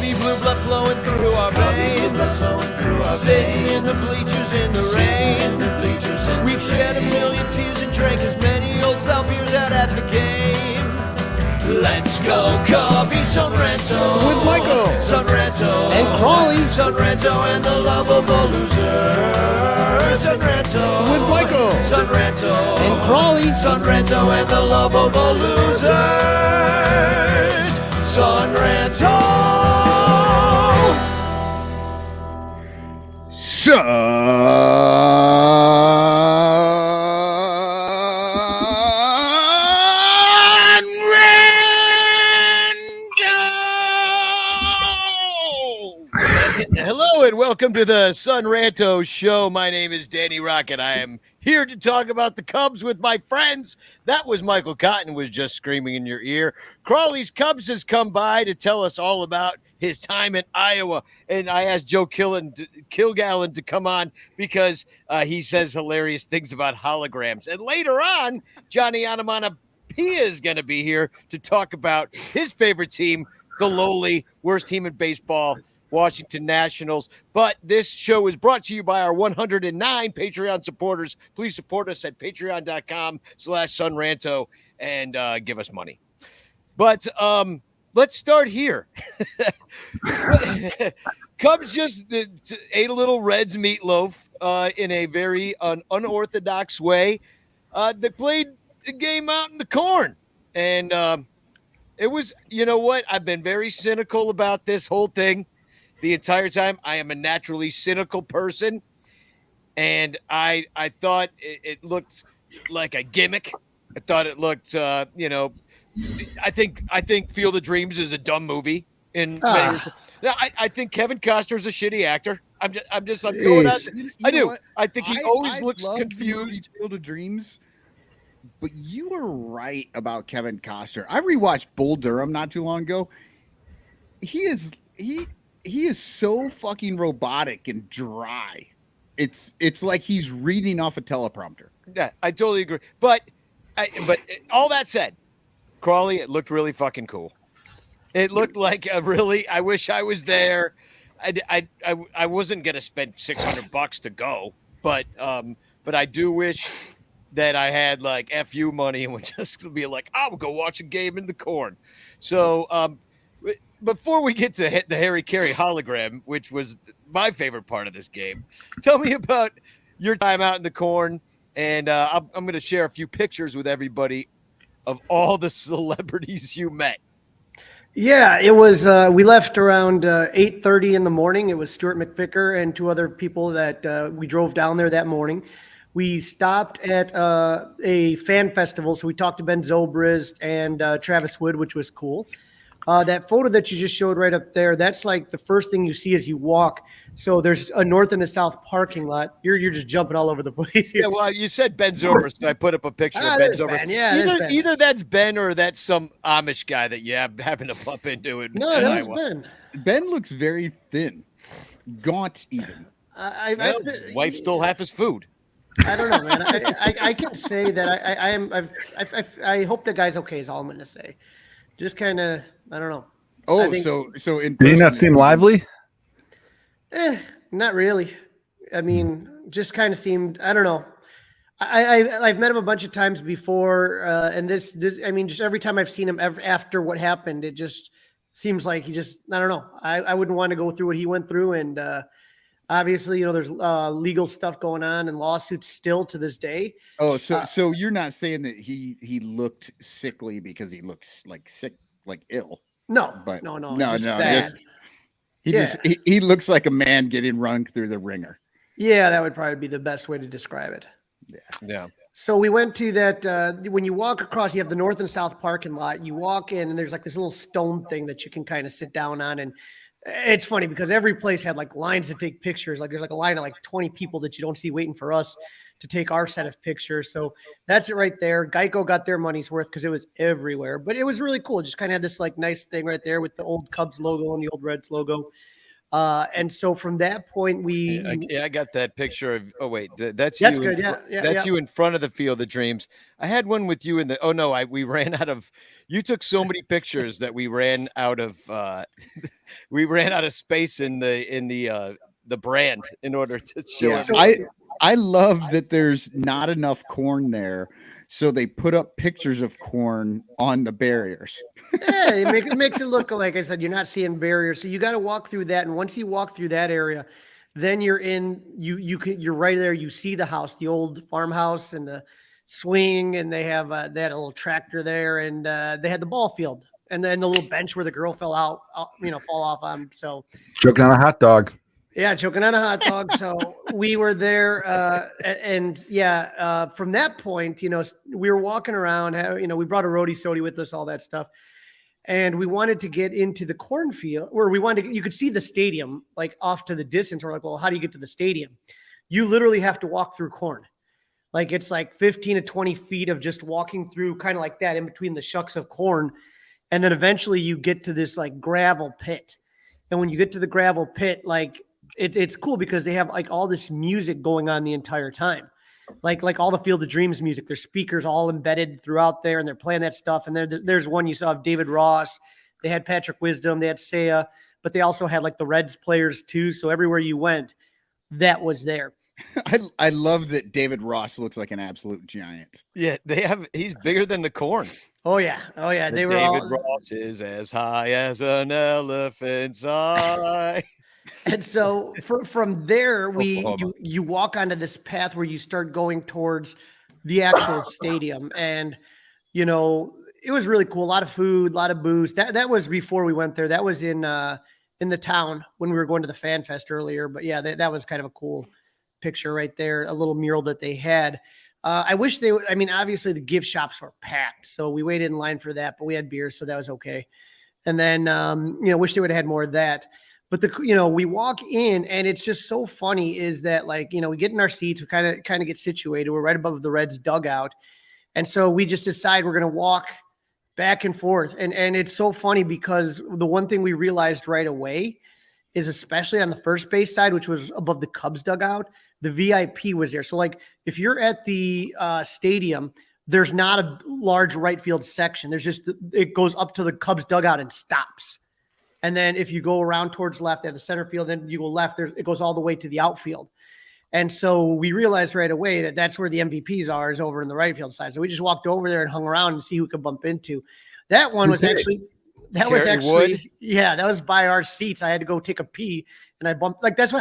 Cubby blue blood flowing through our veins. Sitting in the bleachers in the rain. We've shed a million tears and drank as many old style beers out at the game. Let's go, Cubby, Son Ranto. With Michael. Son Ranto. And Crawley. Son Ranto and the lovable loser. Son Ranto. With Michael. Son Ranto. And Crawley. Son Ranto and the lovable losers. Son Ranto. Hello and welcome to the Son Ranto Show. My name is Danny Rocket. I am here to talk about the Cubs with my friends. That was Michael Cotton was just screaming in your ear. Crawley's Cubs has come by to tell us all about his time in Iowa. And I asked Joe Kilgallen to come on because he says hilarious things about holograms. And later on, Johnny Anamanapia is going to be here to talk about his favorite team, the lowly worst team in baseball, Washington Nationals. But this show is brought to you by our 109 Patreon supporters. Please support us at patreon.com/sunranto and give us money. But let's start here. Cubs just ate a little Reds meatloaf in a very unorthodox way. They played the game out in the corn. And it was, you know what? I've been very cynical about this whole thing. The entire time. I am a naturally cynical person, and I thought it looked like a gimmick. I thought it looked, I think Field of Dreams is a dumb movie. I think Kevin Costner's a shitty actor. I'm going out. I do. What? I think he always looks confused. Field of Dreams, but you were right about Kevin Costner. I rewatched Bull Durham not too long ago. He is so fucking robotic and dry. It's like he's reading off a teleprompter. Yeah, I totally agree. But all that said, Crawley, it looked really fucking cool. It looked like I wish I was there. I wasn't gonna spend $600 to go, but I do wish that I had like FU money and would just be like, I'll go watch a game in the corn. So before we get to the Harry Carey hologram, which was my favorite part of this game, tell me about your time out in the corn. And I'm going to share a few pictures with everybody of all the celebrities you met. Yeah, it was, we left around 8:30 in the morning. It was Stuart McVicker and two other people that we drove down there that morning. We stopped at a fan festival. So we talked to Ben Zobrist and Travis Wood, which was cool. That photo that you just showed right up there, that's like the first thing you see as you walk. So there's a north and a south parking lot. You're just jumping all over the place here. Yeah, well, you said Ben Zobrist, so I put up a picture of Ben Zobrist. Yeah, either that's Ben or that's some Amish guy that you happen to bump into it. No, that was Ben. Ben looks very thin, gaunt even. His wife stole half his food. I don't know, man. I can say that I hope the guy's okay is all I'm going to say. Just kind of, I don't know. Oh, so in did he not seem lively? Not really. I mean, just kind of seemed, I don't know. I've met him a bunch of times before, and this I mean, just every time I've seen him after what happened, it just seems like he just, I don't know. I wouldn't want to go through what he went through, and obviously, there's legal stuff going on and lawsuits still to this day. Oh, so you're not saying that he looked sickly because he looks like sick, like ill? No, but no. He looks like a man getting run through the ringer. Yeah, that would probably be the best way to describe it. Yeah. So we went to that. When you walk across, you have the north and south parking lot. You walk in, and there's like this little stone thing that you can kind of sit down on. And it's funny because every place had like lines to take pictures. Like there's like a line of like 20 people that you don't see waiting for us to take our set of pictures. So that's it right there. Geico got their money's worth because it was everywhere. But it was really cool. It just kind of had this like nice thing right there with the old Cubs logo and the old Reds logo. And so from that point, I got that picture of. Oh wait, that's that's you. good. Yeah, yeah, That's yeah. you in front of the Field of Dreams. I had one with you in the. Oh no, we ran out of. You took so many pictures that we ran out of. We ran out of space in the brand in order to show Yeah, everybody. I love that there's not enough corn there, so they put up pictures of corn on the barriers. Yeah, it makes it look like I said, you're not seeing barriers. So you got to walk through that. And once you walk through that area, then you're right there. You see the house, the old farmhouse and the swing, and they had a little tractor there, and they had the ball field, and then the little bench where the girl fell fall off on. So Choking on a hot dog. yeah, choking on a hot dog. So we were there, from that point, we were walking around. We brought a roadie sody with us, all that stuff, and we wanted to get into the cornfield, where you could see the stadium like off to the distance. We're like, well, how do you get to the stadium? You literally have to walk through corn. Like it's like 15 to 20 feet of just walking through, kind of like that, in between the shucks of corn, and then eventually you get to this like gravel pit. And when you get to the gravel pit, like it's cool because they have like all this music going on the entire time, like all the Field of Dreams music. There's speakers all embedded throughout there, and they're playing that stuff. And there's one you saw of David Ross. They had Patrick Wisdom. They had Saya, but they also had like the Reds players too. So everywhere you went, that was there. I love that David Ross looks like an absolute giant. Yeah, he's bigger than the corn. Oh yeah. They were David all. Ross is as high as an elephant's eye. And so from there, Oklahoma. you walk onto this path where you start going towards the actual stadium, and it was really cool. A lot of food, a lot of booze. That was before we went there. That was in the town when we were going to the Fan Fest earlier. But yeah, that was kind of a cool picture right there. A little mural that they had. I wish they would. I mean, obviously the gift shops were packed, so we waited in line for that. But we had beer, so that was okay. And then wish they would have had more of that. But we walk in, and it's just so funny is that we get in our seats, we kind of get situated. We're right above the Reds dugout. And so we just decide we're going to walk back and forth. And it's so funny because the one thing we realized right away is, especially on the first base side, which was above the Cubs dugout, the VIP was there. So like if you're at the stadium, there's not a large right field section. It goes up to the Cubs dugout and stops. And then if you go around towards left at the center field, then you go left, it goes all the way to the outfield. And so we realized right away that that's where the MVPs are, is over in the right field side. So we just walked over there and hung around and see who we could bump into. That one was actually, that was by our seats. I had to go take a pee, and I bumped, like, that's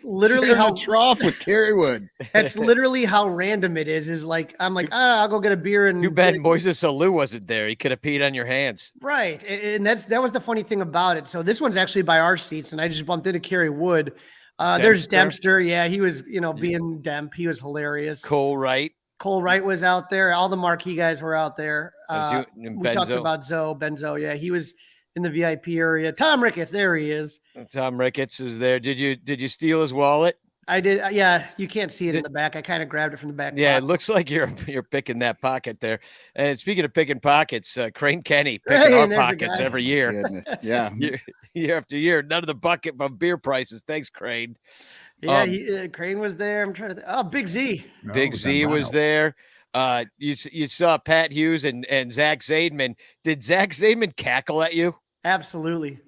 literally Sharing how a trough with Kerry Wood. That's literally how random it is like, I'm like, I'll go get a beer. And Too bad Moises Alou wasn't there. He could have peed on your hands. Right. And that was the funny thing about it. So this one's actually by our seats, and I just bumped into Kerry Wood. There's Dempster. Yeah, he was, being Demp. He was hilarious. Cole Wright was out there. All the marquee guys were out there. We talked Benzo. about Benzo. Yeah, he was in the VIP area. Tom Ricketts, there he is. Tom Ricketts is there. Did you steal his wallet? I did. Yeah, you can't see it in the back. I kind of grabbed it from the back. Yeah, pocket. It looks like you're picking that pocket there. And speaking of picking pockets, Crane Kenny picking our pockets every year. Goodness. Yeah. year after year. None of the bucket of beer prices. Thanks, Crane. Yeah, Crane was there. I'm trying to Big Z. Big Z was there. You saw Pat Hughes and Zach Zaidman. Did Zach Zaidman cackle at you? Absolutely.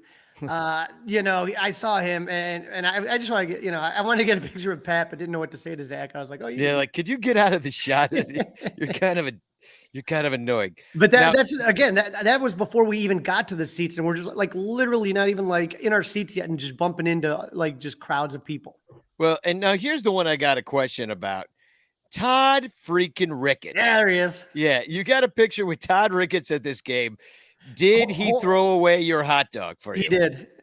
I saw him, and I just want to get, I wanted to get a picture of Pat, but didn't know what to say to Zach. I was like, like, could you get out of the shot? You're kind of annoying. But that's again, that was before we even got to the seats, and we're just like literally not even like in our seats yet, and just bumping into like just crowds of people. Well, and now here's the one I got a question about. Todd freaking Ricketts. Yeah, there he is. Yeah, you got a picture with Todd Ricketts at this game. Did he throw away your hot dog for you?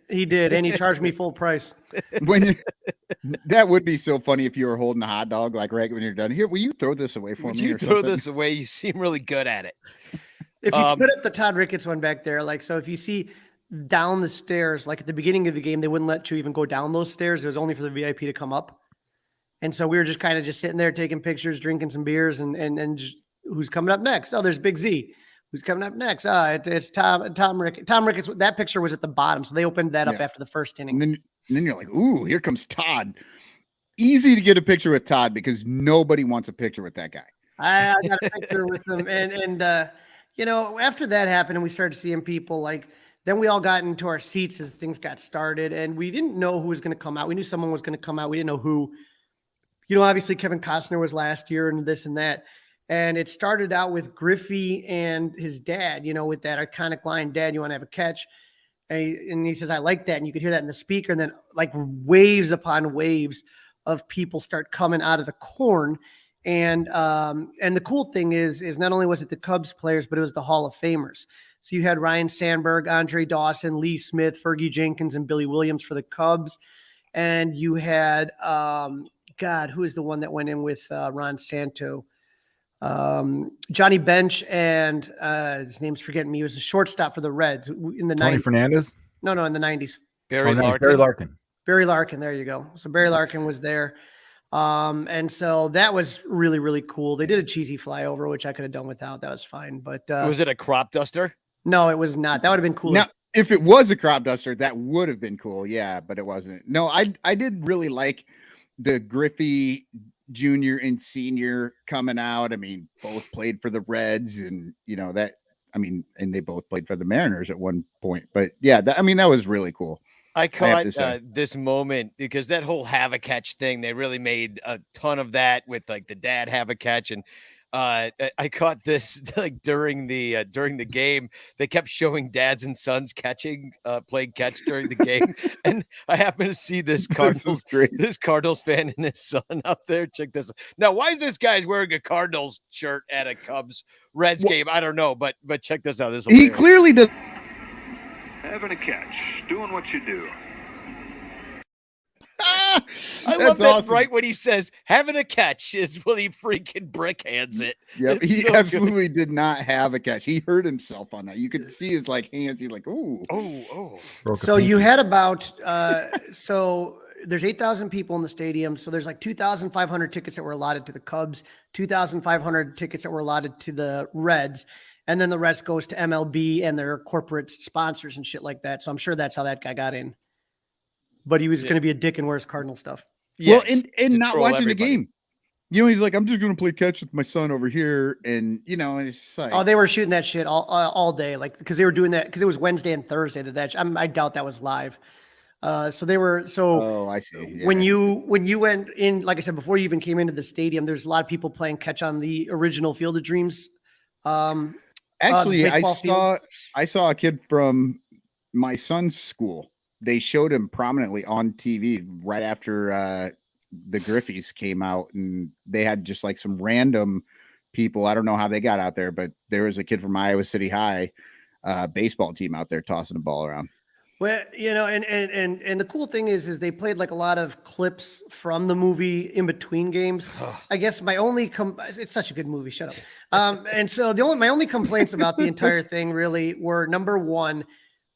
He did, and he charged me full price. That would be so funny if you were holding a hot dog like right when you're done. Here, will you throw this away for me? You throw this away? You seem really good at it. If you put up the Todd Ricketts one back there, like, so if you see down the stairs, like at the beginning of the game, they wouldn't let you even go down those stairs. It was only for the VIP to come up. And so we were just kind of just sitting there taking pictures, drinking some beers, and just, who's coming up next? Oh, there's Big Z. Who's coming up next? It's Tom Ricketts. Tom Ricketts. That picture was at the bottom, so they opened that up after the first inning. And then you're like, ooh, here comes Todd. Easy to get a picture with Todd because nobody wants a picture with that guy. I got a picture with him, and after that happened, and we started seeing people like. Then we all got into our seats as things got started, and we didn't know who was going to come out. We knew someone was going to come out. We didn't know who. Obviously Kevin Costner was last year, and this and that. And it started out with Griffey and his dad. With that iconic line, "Dad, you want to have a catch?" And he says, "I like that." And you could hear that in the speaker. And then like waves upon waves of people start coming out of the corn. And the cool thing is not only was it the Cubs players, but it was the Hall of Famers. So you had Ryan Sandberg, Andre Dawson, Lee Smith, Fergie Jenkins, and Billy Williams for the Cubs. And you had, who is the one that went in with Ron Santo? Johnny Bench and his name's forgetting me. He was a shortstop for the Reds in the 90s. Tony Fernandez? No, in the 90s. Barry Larkin. Barry Larkin. There you go. So Barry Larkin was there. And so that was really, really cool. They did a cheesy flyover, which I could have done without. That was fine. But was it a crop duster? No, it was not. That would have been cool. Now, if it was a crop duster, that would have been cool. Yeah, but it wasn't. No, I did really like the Griffey Jr. and Senior coming out. I mean, both played for the Reds, and and they both played for the Mariners at one point. But yeah, that was really cool. I caught this moment because that whole have a catch thing, they really made a ton of that with like the dad have a catch. And I caught this like during the game, they kept showing dads and sons playing catch during the game. And I happened to see this Cardinals fan and his son out there. Check this out. Now, why is this guy's wearing a Cardinals shirt at a Cubs Reds game? I don't know, but check this out. He clearly does. Having a catch, doing what you do. I love that awesome. Right when he says having a catch is when he freaking brick hands it. Yep, he so absolutely did not have a catch. He hurt himself on that. You could see his hands. He's like, ooh. So you had about so there's 8,000 people in the stadium. So there's like 2,500 tickets that were allotted to the Cubs, 2,500 tickets that were allotted to the Reds. And then the rest goes to MLB and their corporate sponsors and shit like that. So I'm sure that's how that guy got in. But he was going to be a dick and wear his Cardinal stuff. Yeah, well, and not watching the game. He's like, I'm just going to play catch with my son over here. And, and it's like. Oh, they were shooting that shit all day. Like, because they were doing that because it was Wednesday and Thursday. I doubt that was live. So they were. So oh, I see. Yeah. When you went in, like I said, before you even came into the stadium, there's a lot of people playing catch on the original Field of Dreams. Actually, I saw a kid from my son's school. They showed him prominently on TV right after the Griffies came out, and they had just like some random people. I don't know how they got out there, but there was a kid from Iowa City High baseball team out there tossing the ball around. Well, and the cool thing is they played like a lot of clips from the movie in between games. I guess my only it's such a good movie. Shut up. And so my only complaints about the entire thing really were, number one,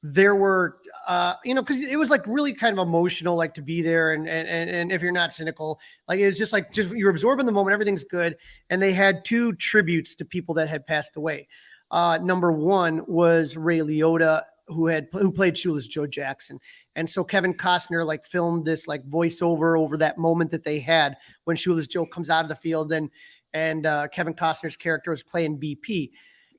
there were, because it was like really kind of emotional, like to be there. And if you're not cynical, like it was just you're absorbing the moment. Everything's good. And they had two tributes to people that had passed away. Number one was Ray Liotta, who played Shoeless Joe Jackson. And so Kevin Costner filmed this voiceover over that moment that they had when Shoeless Joe comes out of the field and Kevin Costner's character was playing BP.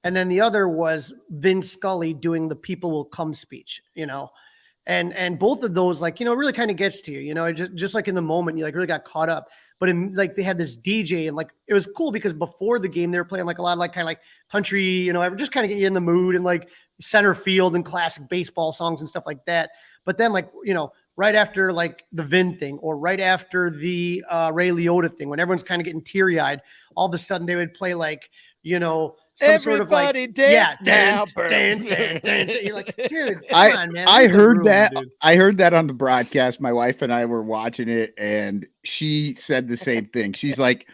And then the other was Vin Scully doing the "People Will Come" speech, and both of those, really kind of gets to you, just like in the moment, you really got caught up. But they had this DJ, and it was cool because before the game, they were playing a lot of country, just kind of get you in the mood, and center field and classic baseball songs and stuff like that. But then right after the Vin thing, or right after the Ray Liotta thing, when everyone's kind of getting teary eyed, all of a sudden they would play some everybody sort of dance now. You're like, dude, come on, man. I heard that. Dude. I heard that on the broadcast. My wife and I were watching it, and she said the same thing. She's like,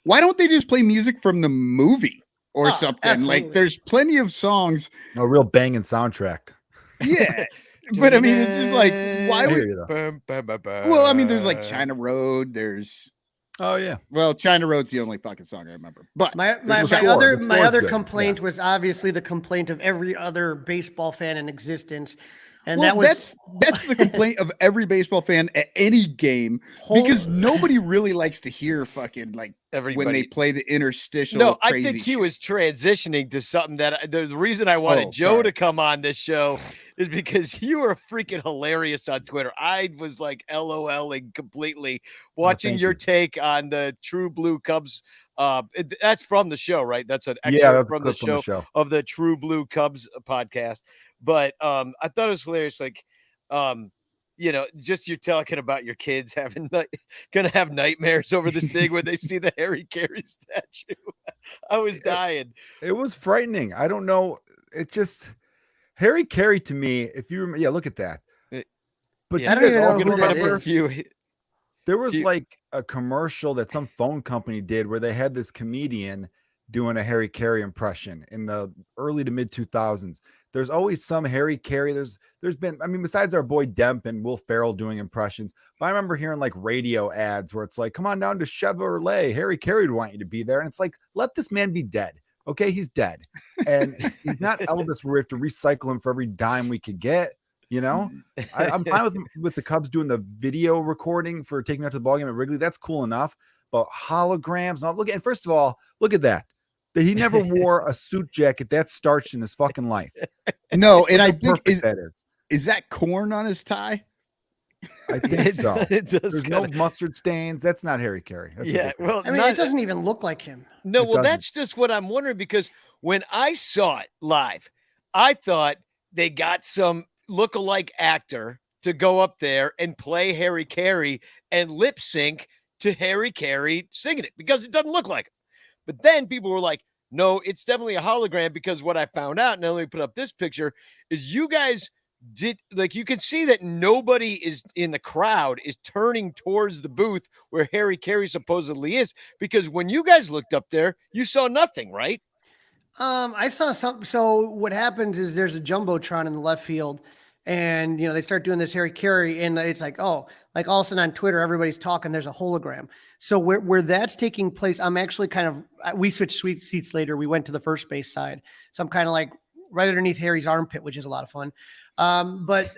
"Why don't they just play music from the movie or something? Absolutely. There's plenty of songs. A real banging soundtrack." Yeah, but I mean, it's just why would? Well, I mean, there's China Road. There's Oh yeah. Well, China Road's the only fucking song I remember. But My a score. other The my score's other good. complaint Yeah. was obviously the complaint of every other baseball fan in existence, and well, that was that's the complaint of every baseball fan at any game because nobody really likes to hear fucking like when they Everybody. play the interstitial. No, I crazy think he shit. was transitioning to something that the reason I wanted Oh, Joe sorry. to come on this show is because you were freaking hilarious on Twitter. I was like LOLing completely watching thank your you. take on the True Blue Cubs. That's from the show, right? That's an Yeah, excerpt that's a from the clip from the show show. of the True Blue Cubs podcast. But I thought it was hilarious. Like, just you're talking about your kids having gonna have nightmares over this thing when they see the Harry Carey statue. I was dying. It was frightening. I don't know. It just Harry Carey to me. If you remember, yeah, look at that. But I don't even know You who that remember is. there was few- like a commercial that some phone company did where they had this comedian doing a Harry Carey impression in the early to mid 2000s. There's always some Harry Carey. There's been, I mean, besides our boy Demp and Will Ferrell doing impressions, but I remember hearing like radio ads where it's like, come on down to Chevrolet. Harry Carey would want you to be there. And it's like, let this man be dead. Okay, he's dead. And he's not Elvis where we have to recycle him for every dime we could get. You know, I'm fine with the Cubs doing the video recording for taking me out to the ballgame at Wrigley. That's cool enough. But holograms, not looking. And first of all, look at that. That he never wore a suit jacket that starched in his fucking life. No, and I How think perfect that is that corn on his tie? I think so. It does There's no mustard stains. That's not Harry Carey. That's yeah, ridiculous. well, I mean, it doesn't even look like him. No, It well, doesn't. that's just what I'm wondering because when I saw it live, I thought they got some lookalike actor to go up there and play Harry Carey and lip sync to Harry Carey singing it because it doesn't look like him. But then people were like, no, it's definitely a hologram because what I found out, and let me put up this picture, is you guys did like you can see that nobody is in the crowd is turning towards the booth where Harry Carey supposedly is because when you guys looked up there, you saw nothing, right? I saw something. So what happens is there's a jumbotron in the left field, and they start doing this Harry Carey, and it's like, oh, like all of a sudden on Twitter, everybody's talking. There's a hologram. So where that's taking place, I'm actually we switched seats later. We went to the first base side, so I'm kind of like right underneath Harry's armpit, which is a lot of fun. But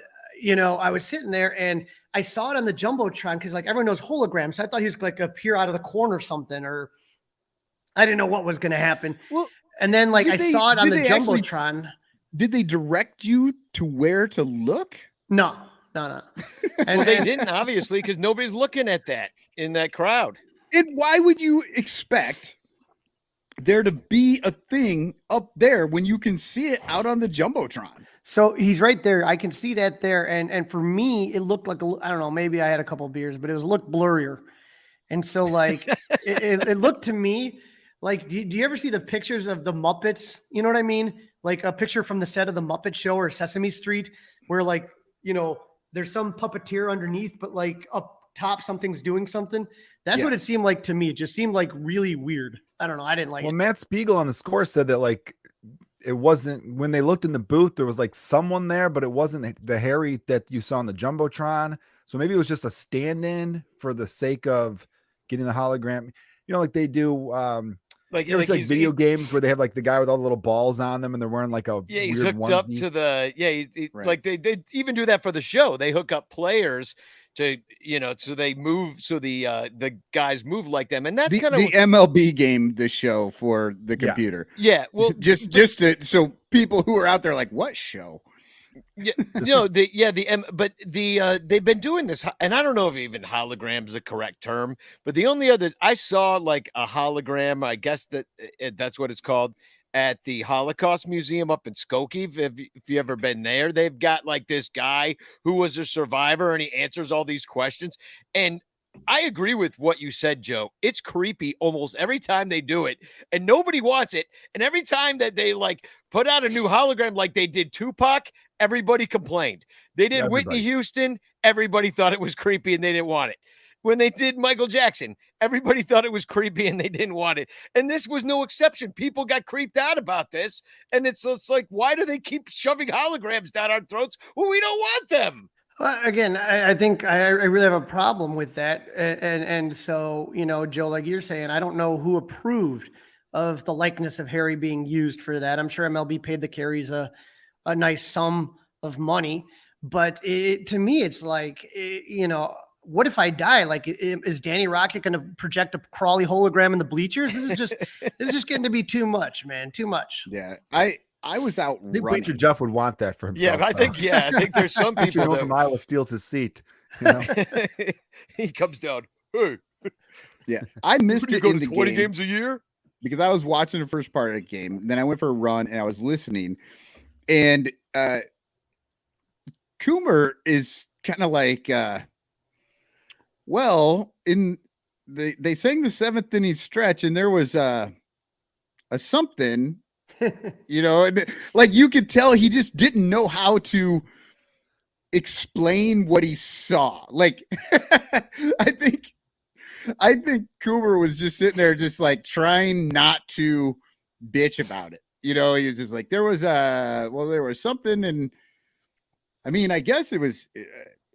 I was sitting there and I saw it on the jumbotron because like everyone knows holograms. So I thought he was like appear out of the corner or something, or I didn't know what was going to happen. Well, and then like I saw it on the jumbotron. Did they direct you to where to look? No. And they didn't obviously because nobody's looking at that in that crowd. And why would you expect there to be a thing up there when you can see it out on the jumbotron? So he's right there. I can see that there. And for me, it looked like, I don't know, maybe I had a couple of beers, but it looked blurrier. And so like, it looked to me like, do you ever see the pictures of the Muppets? You know what I mean? Like a picture from the set of the Muppet Show or Sesame Street where like, there's some puppeteer underneath, but like up top, something's doing something. That's what it seemed like to me. It just seemed like really weird. I don't know. I didn't like it. Well, Matt Spiegel on the score said that like, it wasn't when they looked in the booth, there was like someone there, but it wasn't the Harry that you saw on the jumbotron. So maybe it was just a stand-in for the sake of getting the hologram, like they do. Like video games where they have like the guy with all the little balls on them and they're wearing like a he's weird hooked onesie. up to the Right. like they even do that for the show. They hook up players to so they move so the guys move like them, and that's kind of the MLB game, the show for the computer. Yeah, well, just so people who are out there like, what show? Yeah, but they've been doing this, and I don't know if even hologram is the correct term, but the only other I saw like a hologram, I guess that's what it's called, at the Holocaust Museum up in Skokie. If you ever been there, they've got like this guy who was a survivor, and he answers all these questions. And I agree with what you said, Joe. It's creepy almost every time they do it, and nobody wants it. And every time that they like put out a new hologram, like they did Tupac, everybody complained. They did Whitney Houston, everybody thought it was creepy and they didn't want it. When they did Michael Jackson, everybody thought it was creepy and they didn't want it. And this was no exception. People got creeped out about this. And it's like, why do they keep shoving holograms down our throats when we don't want them? Well, again, I think I really have a problem with that, and so Joe, like you're saying, I don't know who approved of the likeness of Harry being used for that. I'm sure MLB paid the carries a nice sum of money, but to me, it's like what if I die? Like, is Danny Rocket going to project a Crawley hologram in the bleachers? This is just getting to be too much, man. Too much. Yeah, I was out I think running. Preacher Jeff would want that for Yeah, himself. I think there's some Preacher people from that Iowa steals his seat. You know? he comes down. Hey, Yeah, I missed you it go in to the 20 game games a year? because I was watching the first part of the game. Then I went for a run and I was listening, and Coomer is kind of like, well, in they sang the seventh inning stretch, and there was a something, and like you could tell he just didn't know how to explain what he saw. Like, I think Coomer was just sitting there, just like trying not to bitch about it. He was just like, there was something, and I mean, I guess it was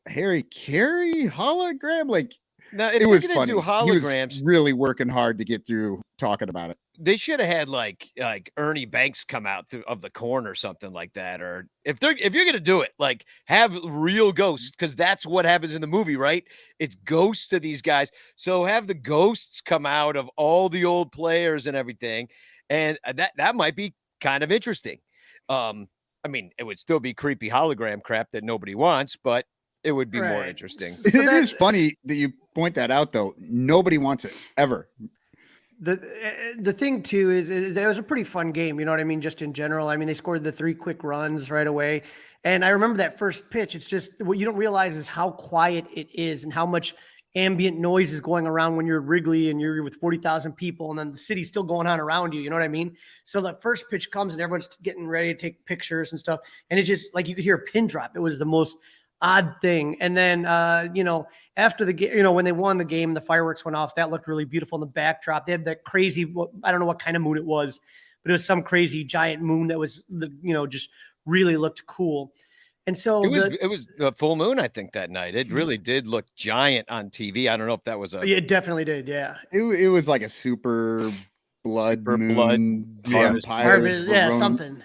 Harry Carey hologram. Like, Now, if it they're was gonna funny. do He holograms, was really working hard to get through talking about it. they should have had like Ernie Banks come out of the corn or something like that. Or if you're gonna do it, like have real ghosts, because that's what happens in the movie, right? It's ghosts of these guys. So have the ghosts come out of all the old players and everything, and that might be kind of interesting. I mean, it would still be creepy hologram crap that nobody wants, but it would be more Right. interesting. So It is funny that you point that out, though. Nobody wants it ever. The thing too is that it was a pretty fun game. You know what I mean? Just in general. I mean, they scored the 3 quick runs right away, and I remember that first pitch. It's just what you don't realize is how quiet it is and how much ambient noise is going around when you're at Wrigley and you're with 40,000 people, and then the city's still going on around you. You know what I mean? So that first pitch comes and everyone's getting ready to take pictures and stuff, and it's just like you could hear a pin drop. It was the most odd thing. And then, after the game, when they won the game, the fireworks went off. That looked really beautiful in the backdrop. They had that crazy, I don't know what kind of moon it was, but it was some crazy giant moon that was just really looked cool. And so It was a full moon, I think, that night. It really did look giant on TV. I don't know if that was it definitely did. Yeah. It was like a super blood moon harvest. vampires were roaming, something.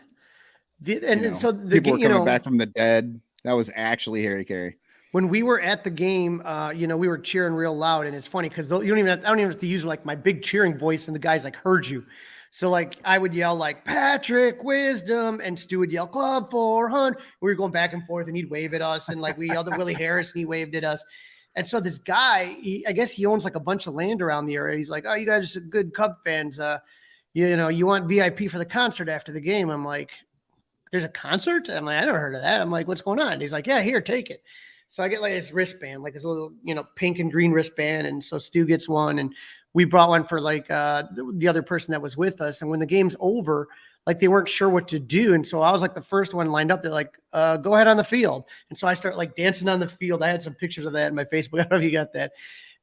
So the people were coming back from the dead. That was actually Harry Carey. When we were at the game, we were cheering real loud, and it's funny because I don't even have to use like my big cheering voice, and the guys like heard you. So like I would yell like Patrick Wisdom, and Stu would yell Club 400. We were going back and forth, and he'd wave at us, and like we yelled at Willie Harris, and he waved at us. And so this guy, I guess he owns like a bunch of land around the area. He's like, "Oh, you guys are good Cub fans. You want VIP for the concert after the game?" I'm like, "There's a concert?" I'm like, "I never heard of that." I'm like, "What's going on?" And he's like, "Yeah, here, take it." So I get like this wristband, like this little, pink and green wristband. And so Stu gets one, and we brought one for like the other person that was with us. And when the game's over, like they weren't sure what to do. And so I was like the first one lined up. They're like, go ahead on the field. And so I start like dancing on the field. I had some pictures of that in my Facebook. I don't know if you got that.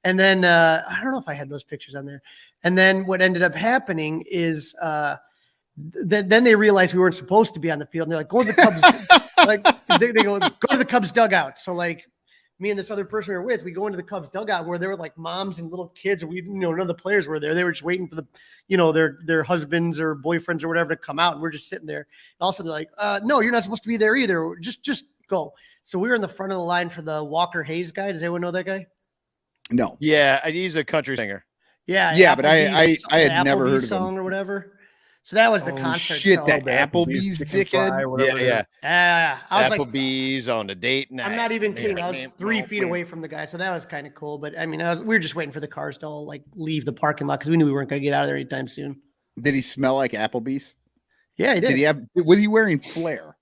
And then I don't know if I had those pictures on there. And then what ended up happening is then they realized we weren't supposed to be on the field. And they're like, go to the Cubs. Like they go to the Cubs dugout. So like me and this other person we were with, we go into the Cubs dugout where there were like moms and little kids. And none of the players were there. They were just waiting for the, their husbands or boyfriends or whatever to come out. And we're just sitting there. And all of a sudden they're like, no, you're not supposed to be there either. Just go. So we were in the front of the line for the Walker Hayes guy. Does anyone know that guy? No. Yeah, he's a country singer. Yeah, but I had never heard of song him. or whatever. So that was the concert. Shit, so, that Applebee's dickhead. Yeah. I was Applebee's on a date night. I'm not even kidding. I was 3 feet away from the guy, so that was kind of cool. But I mean, we were just waiting for the cars to all like leave the parking lot because we knew we weren't going to get out of there anytime soon. Did he smell like Applebee's? Yeah, he did. Was he wearing flair?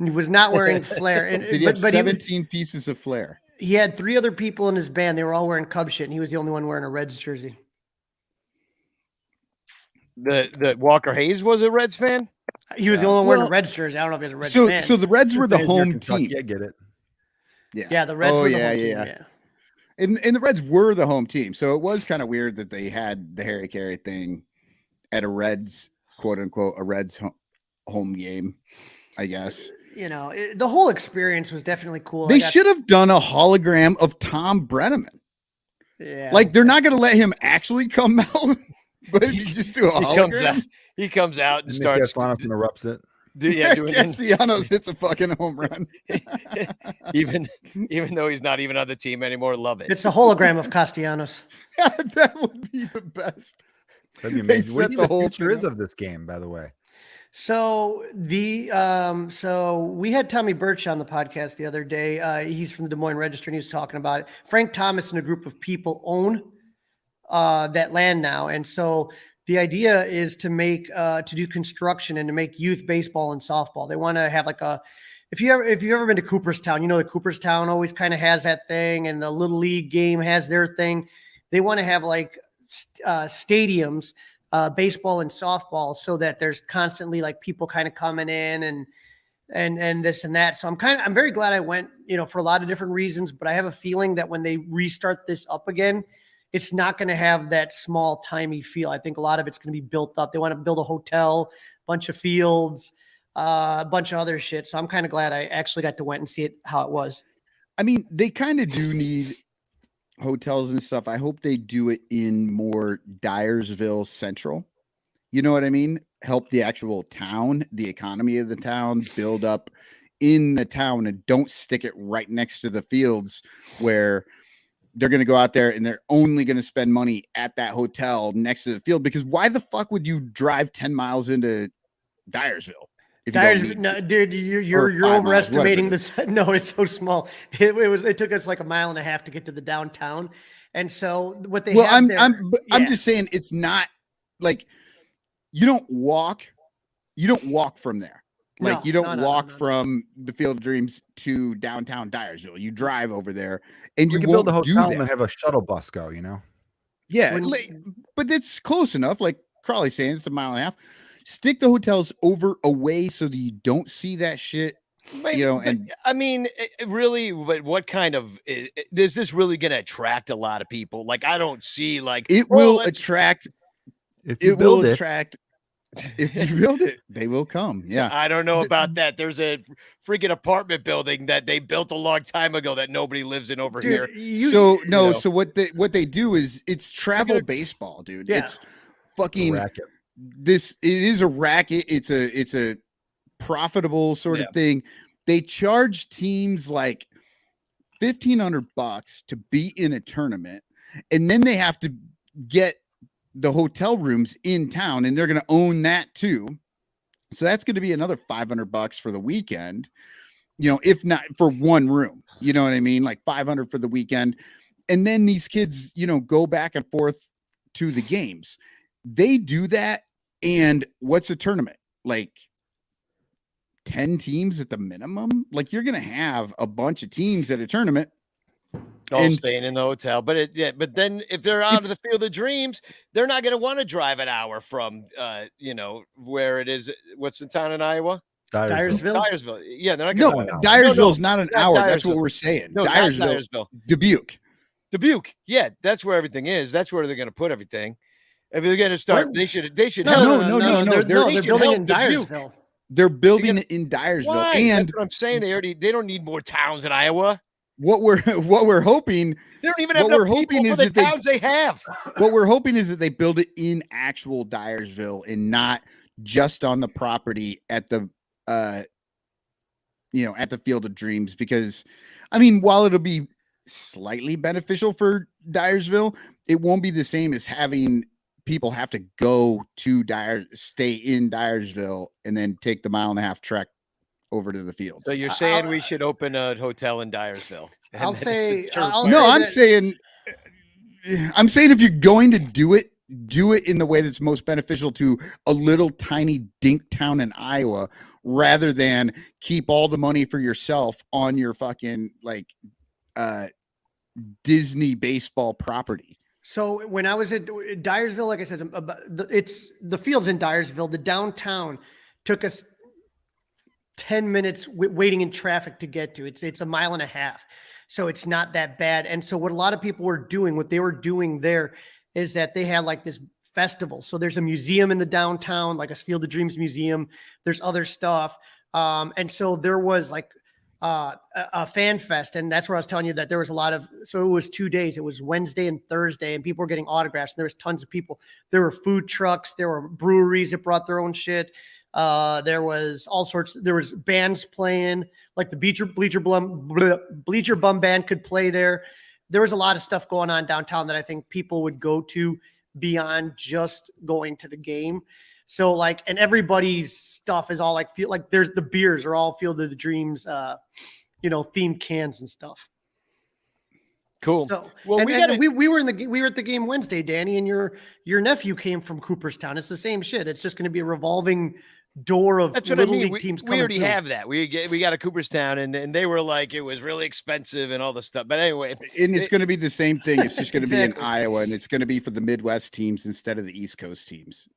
He was not wearing flair. Did he have 17 pieces of flair? He had 3 other people in his band. They were all wearing Cub shit, and he was the only one wearing a Reds jersey. The Walker Hayes was a Reds fan? He was the only one wearing a Reds jersey. I don't know if he was a Reds fan. So the Reds were the home team. I get it. Yeah, the Reds were the home team. Yeah. And the Reds were the home team. So it was kind of weird that they had the Harry Carey thing at a Reds, quote unquote, a Reds home game, I guess. the whole experience was definitely cool. They should have done a hologram of Tom Brenneman. Yeah. Like they're not going to let him actually come out, but if you just do a hologram. He comes out and Nick starts Castellanos interrupts it. doing Castellanos hits a fucking home run. even though he's not even on the team anymore. Love it. It's a hologram of Castellanos. That would be the best. That'd be They amazing. What do you set think the whole the future thing is up. of this game, by the way? So so we had Tommy Birch on the podcast the other day. He's from the Des Moines Register and he was talking about it. Frank Thomas and a group of people own that land now. And so the idea is to do construction and to make youth baseball and softball. They want to have like if you've ever been to Cooperstown, the Cooperstown always kind of has that thing, and the Little League game has their thing. They want to have like stadiums, baseball and softball, so that there's constantly like people kind of coming in and this and that. So I'm very glad I went, for a lot of different reasons, but I have a feeling that when they restart this up again, it's not going to have that small timey feel. I think a lot of it's going to be built up. They want to build a hotel, bunch of fields, a bunch of other shit. So I'm kind of glad I actually got to went and see it, how it was. I mean, they kind of do need hotels and stuff. I hope they do it in more Dyersville Central. You know what I mean? Help the actual town, the economy of the town, build up in the town, and don't stick it right next to the fields where they're going to go out there and they're only going to spend money at that hotel next to the field. Because why the fuck would you drive 10 miles into Dyersville? Dude, you're overestimating this. No, it's so small. It took us like a mile and a half to get to the downtown. And so what they I'm just saying it's not like you don't walk from there. Like you don't walk from the Field of Dreams to downtown Dyersville. You drive over there and you can build a hotel and then have a shuttle bus go, Yeah, but it's close enough. Like Crawley's saying, it's a mile and a half. Stick the hotels away so that you don't see that shit. And I mean, really, but what kind of is this really going to attract a lot of people? Like, I don't see it will attract. If you build it. If you build it, they will come. Yeah. I don't know about that. There's a freaking apartment building that they built a long time ago that nobody lives in over here. So what they do is it's travel baseball, dude. Yeah. It's fucking racket. It is a racket. It's a profitable sort of thing. They charge teams like $1,500 to be in a tournament, and then they have to get the hotel rooms in town, and they're going to own that too. So that's going to be another $500 for the weekend, if not for one room, you know what I mean? Like $500 for the weekend. And then these kids, go back and forth to the games. They do that. And what's a tournament? Like 10 teams at the minimum? Like you're going to have a bunch of teams at a tournament. Staying in the hotel, but then if they're out of the Field of Dreams, they're not going to want to drive an hour from, where it is. What's the town in Iowa? Dyersville. Yeah, they're not going to. Dyersville's not an hour. That's what we're saying. No, Dyersville. Dubuque. Yeah, that's where everything is. That's where they're going to put everything. If they're going to start, they should. No. They're building in Dyersville. They're building it in Dyersville. Why? And that's what I'm saying. They don't need more towns in Iowa. What we're hoping, they don't even have enough people for the towns they have. What we're hoping is that they build it in actual Dyersville and not just on the property at the at the Field of Dreams. Because I mean, while it'll be slightly beneficial for Dyersville, it won't be the same as having people have to go to stay in Dyersville and then take the 1.5 mile trek over to the field. So you're saying we should open a hotel in Dyersville? I'm saying if you're going to do it in the way that's most beneficial to a little tiny dink town in Iowa, rather than keep all the money for yourself on your fucking Disney baseball property. So when I was at Dyersville, like I said, it's the field's in Dyersville. The downtown took us 10 minutes waiting in traffic to get to. It's 1.5 miles. So it's not that bad. And so what a lot of people were doing, what they were doing there is that they had like this festival. So there's a museum in the downtown, like a Field of Dreams museum. There's other stuff. And so there was like a fan fest, and that's where I was telling you that there was a lot of. So it was 2 days. It was Wednesday and Thursday, and people were getting autographs. And there was tons of people. There were food trucks. There were breweries that brought their own shit. There was all sorts. There was bands playing, like the Bleacher Bum band could play there. There was a lot of stuff going on downtown that I think people would go to beyond just going to the game. So like, and everybody's stuff is all like, feel like there's the beers are all Field of the Dreams, themed cans and stuff. Cool. So, well, we were at the game Wednesday, Danny, and your nephew came from Cooperstown. It's the same shit. It's just going to be a revolving door of that's what I mean. league teams. We already through. have that. We got a Cooperstown, and they were like it was really expensive and all this stuff. But anyway, and it's going to be the same thing. It's just going to Exactly. be in Iowa, and it's going to be for the Midwest teams instead of the East Coast teams.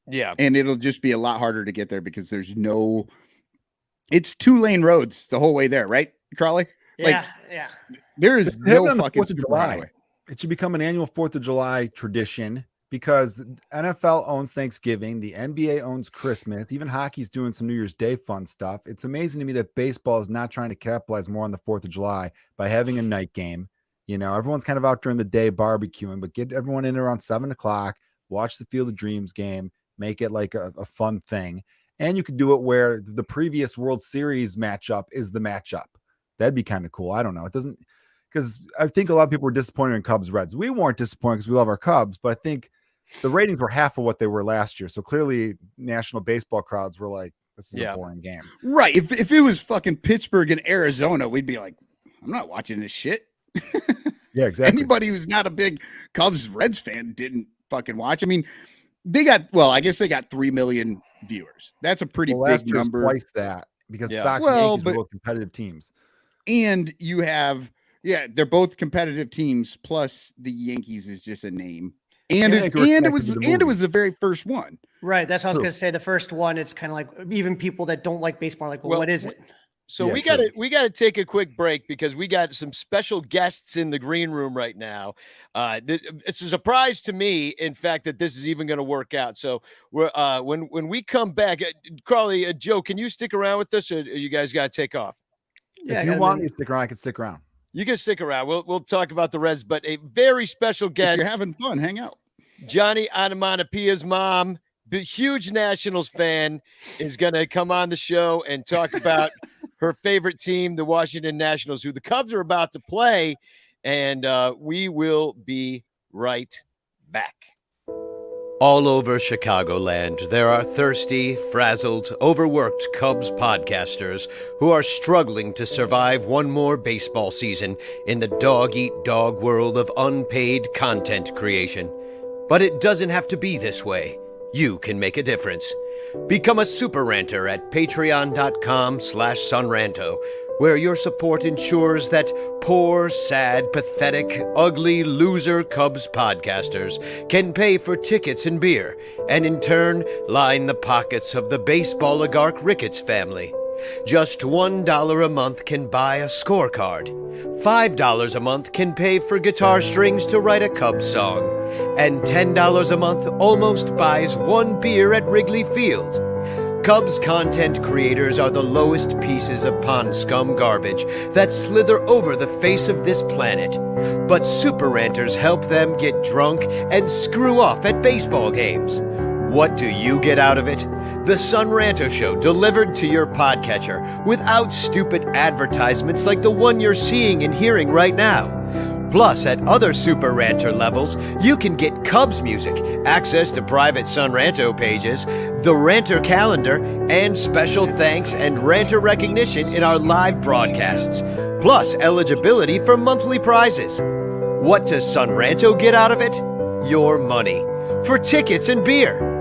Yeah, and it'll just be a lot harder to get there because it's 2-lane roads the whole way there, right, Crawley? Yeah. There is no fucking 4th of July. It should become an annual 4th of July tradition because NFL owns Thanksgiving, the NBA owns Christmas, even hockey's doing some New Year's Day fun stuff. It's amazing to me that baseball is not trying to capitalize more on the 4th of July by having a night game. Everyone's kind of out during the day barbecuing, but get everyone in around 7:00, watch the Field of Dreams game, make it like a fun thing. And you could do it where the previous World Series matchup is the matchup. That'd be kind of cool. I don't know. It doesn't, because I think a lot of people were disappointed in Cubs Reds. We weren't disappointed because we love our Cubs, but I think the ratings were half of what they were last year. So clearly national baseball crowds were like, this is a boring game. Right. If it was fucking Pittsburgh and Arizona, we'd be like, I'm not watching this shit. Yeah, exactly. Anybody who's not a big Cubs Reds fan didn't fucking watch. I mean, I guess they got 3 million viewers. That's a pretty big number. Twice that because Sox and Yankees were both competitive teams. And you have, they're both competitive teams. Plus the Yankees is just a name. And it was the very first one. Right. That's what I was going to say. The first one, it's kind of like even people that don't like baseball are like, well, what is it? So we got to take a quick break because we got some special guests in the green room right now. It's a surprise to me, in fact, that this is even going to work out. So we're when we come back, Crawley, Joe, can you stick around with us, or you guys got to take off? Yeah, if you want me to stick around, I can stick around. You can stick around. We'll talk about the Reds, but a very special guest. If you're having fun, hang out. Johnny Onomatopoeia's mom, huge Nationals fan, is going to come on the show and talk about her favorite team, the Washington Nationals, who the Cubs are about to play. And we will be right back. All over Chicagoland, there are thirsty, frazzled, overworked Cubs podcasters who are struggling to survive one more baseball season in the dog-eat-dog world of unpaid content creation. But it doesn't have to be this way. You can make a difference. Become a super ranter at patreon.com/sunranto, where your support ensures that poor, sad, pathetic, ugly, loser Cubs podcasters can pay for tickets and beer, and in turn line the pockets of the baseball oligarch Ricketts family. Just $1 a month can buy a scorecard. $5 a month can pay for guitar strings to write a Cubs song. And $10 a month almost buys one beer at Wrigley Field. Cubs content creators are the lowest pieces of pond scum garbage that slither over the face of this planet. But super ranters help them get drunk and screw off at baseball games. What do you get out of it? The Sun Ranto Show delivered to your podcatcher without stupid advertisements like the one you're seeing and hearing right now. Plus, at other Super Ranter levels, you can get Cubs music, access to private Sun Ranto pages, the Ranter calendar, and special thanks and Ranter recognition in our live broadcasts. Plus, eligibility for monthly prizes. What does Sun Ranto get out of it? Your money. For tickets and beer.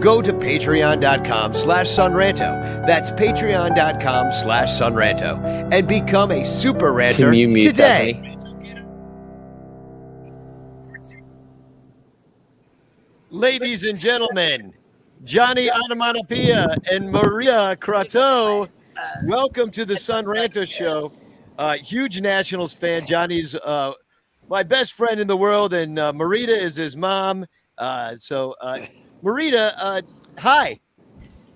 Go to patreon.com/sunranto. That's patreon.com/sunranto. And become a super ranter today. Ladies and gentlemen, Johnny Onomatopoeia and Maria Crateau, welcome to the Sun Ranto Show. Huge Nationals fan. Johnny's my best friend in the world, and Marita is his mom. Marita, hi.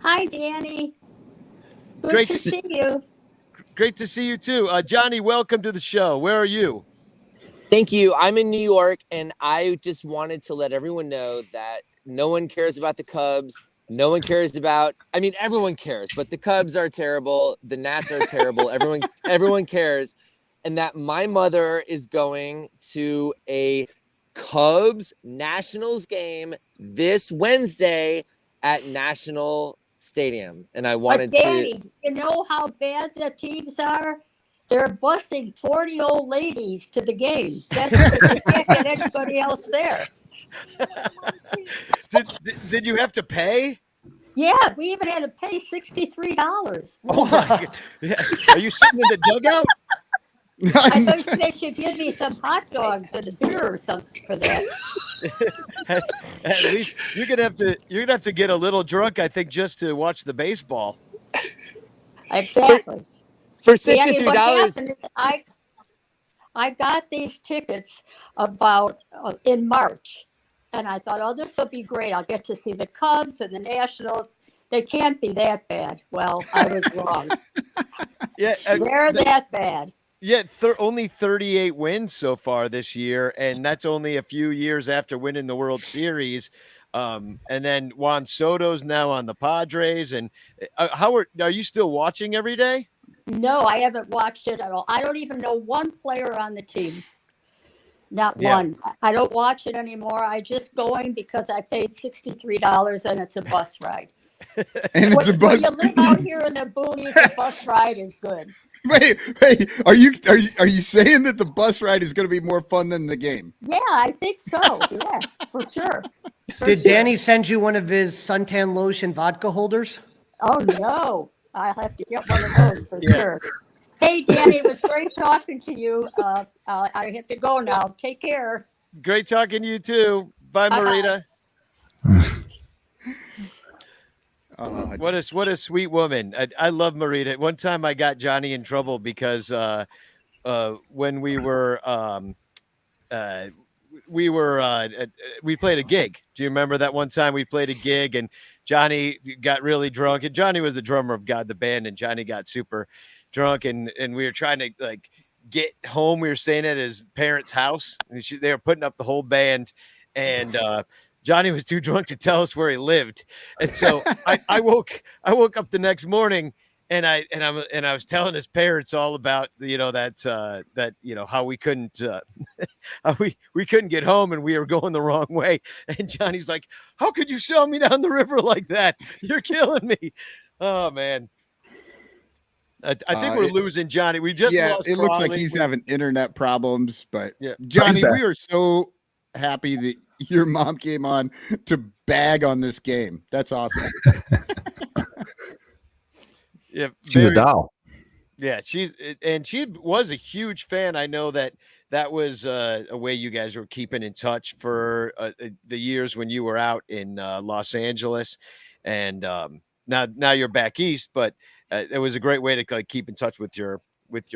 Hi, Danny. Good Great to to- see you. Great to see you too. Johnny, welcome to the show. Where are you? Thank you. I'm in New York, and I just wanted to let everyone know that no one cares about the Cubs. No one cares about, I mean, everyone cares, but the Cubs are terrible. The Nats are terrible. Everyone cares. And that my mother is going to a Cubs Nationals game this Wednesday at National Stadium. And I But wanted Danny, you know how bad the teams are? They're busing 40 old ladies to the game. That's because they can't get anybody else there. Did you have to pay? Yeah, we even had to pay $63. Oh my God. Yeah. Are you sitting in the dugout? I thought they should give me some hot dogs and beer or something for that. At least you're gonna have to get a little drunk, I think, just to watch the baseball. Exactly. for Danny, what $63. happened is I got these tickets about in March, and I thought, oh, this will be great. I'll get to see the Cubs and the Nationals. They can't be that bad. Well, I was wrong. Yeah, They're that bad. yeah. Only 38 wins so far this year, and that's only a few years after winning the World Series. And then Juan Soto's now on the Padres. And are you still watching every day? No, I haven't watched it at all. I don't even know one player on the team. Not Yeah. one. I don't watch it anymore. I just going because I paid $63 and it's a bus ride. And it's a When bus. you live out here in the boonies, a bus ride is good. Wait, are you saying that the bus ride is going to be more fun than the game? Yeah, I think so. Yeah, for sure. For Did sure. Danny send you one of his suntan lotion vodka holders? Oh no, I'll have to get one of those for Yeah. sure. Hey, Danny, it was great talking to you. I have to go now. Take care. Great talking to you too. Bye, Bye-bye. Marita. Uh, What a sweet woman. I love Marita. One time I got Johnny in trouble because when we were we played a gig. Do you remember that one time we played a gig and Johnny got really drunk? And Johnny was the drummer of God the band, and Johnny got super drunk, and we were trying to like get home. We were staying at his parents' house, and they were putting up the whole band, and Johnny was too drunk to tell us where he lived, and so I woke up the next morning. And I was telling his parents all about that how we couldn't we couldn't get home and we were going the wrong way. And Johnny's like, "How could you sell me down the river like that? You're killing me." Oh man. I think we're losing Johnny. We just lost it looks like Crawley. he's having internet problems, but Yeah. Johnny, back. we are so happy that your mom came on to bag on this game. That's awesome. Yeah, She's a doll. Yeah, she was a huge fan. I know that was a way you guys were keeping in touch for the years when you were out in Los Angeles, and now you're back east. But it was a great way to like keep in touch with your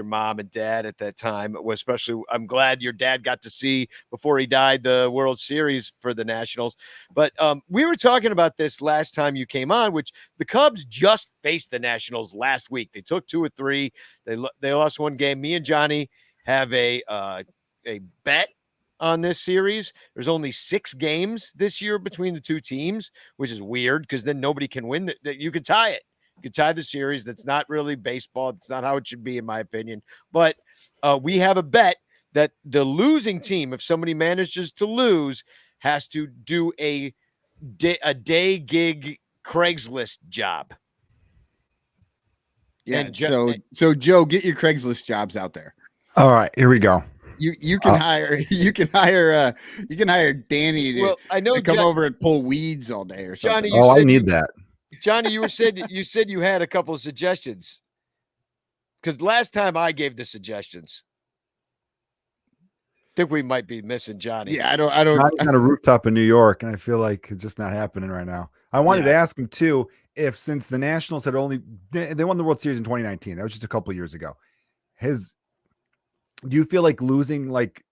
mom and dad at that time. Especially, I'm glad your dad got to see before he died the World Series for the Nationals. But we were talking about this last time you came on, which the Cubs just faced the Nationals last week. They took 2 or 3. They lost one game. Me and Johnny have a bet on this series. There's only 6 games this year between the two teams, which is weird because then nobody can win. You could tie it. You could tie the series. That's not really baseball. That's not how it should be, in my opinion. But we have a bet that the losing team, if somebody manages to lose, has to do a day gig Craigslist job. Yeah. And So Joe, get your Craigslist jobs out there. All right, here we go. You can hire Danny to, well, I know to come over and pull weeds all day or something. Johnny, you I said need that. Johnny, you said you had a couple of suggestions. Because last time I gave the suggestions, I think we might be missing Johnny. Yeah, I don't. Johnny's on a rooftop in New York, and I feel like it's just not happening right now. I wanted to ask him too if since the Nationals had they won the World Series in 2019, that was just a couple of years ago. Do you feel like losing? Like,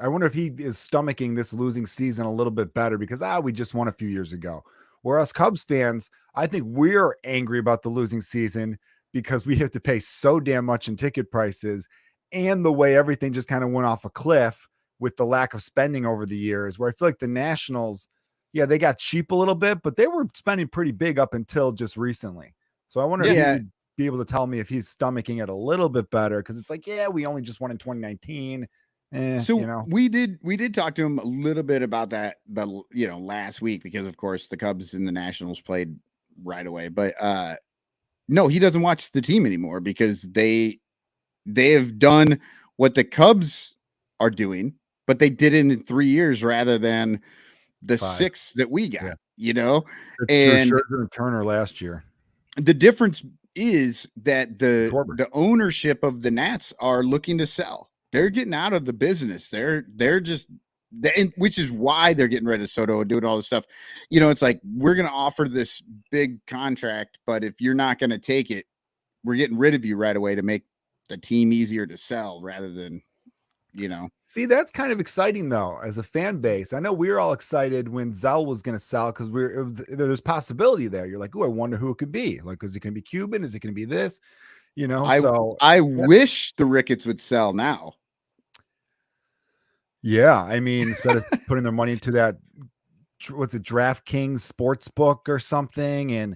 I wonder if he is stomaching this losing season a little bit better because we just won a few years ago, Where us Cubs fans, I think we're angry about the losing season because we have to pay so damn much in ticket prices and the way everything just kind of went off a cliff with the lack of spending over the years, where I feel like the Nationals, yeah, they got cheap a little bit, but they were spending pretty big up until just recently. So I wonder if he'd be able to tell me if he's stomaching it a little bit better, because it's like, yeah, we only just won in 2019. So you know, we did talk to him a little bit about that last week, because of course the Cubs and the Nationals played right away. But no, he doesn't watch the team anymore because they have done what the Cubs are doing, but they did it in 3 years rather than the 6 that we got. Yeah. It's and Drew Scherzer and Turner last year. The difference is that the ownership of the Nats are looking to sell. They're getting out of the business. They're just, which is why they're getting rid of Soto and doing all this stuff. It's like, we're going to offer this big contract, but if you're not going to take it, we're getting rid of you right away to make the team easier to sell rather than, See, that's kind of exciting though, as a fan base. I know we were all excited when Zell was going to sell because there's possibility there. You're like, oh, I wonder who it could be. Like, is it going to be Cuban? Is it going to be this? I wish the Ricketts would sell now. Yeah, I mean, instead of putting their money into that, what's it, DraftKings Sportsbook or something, and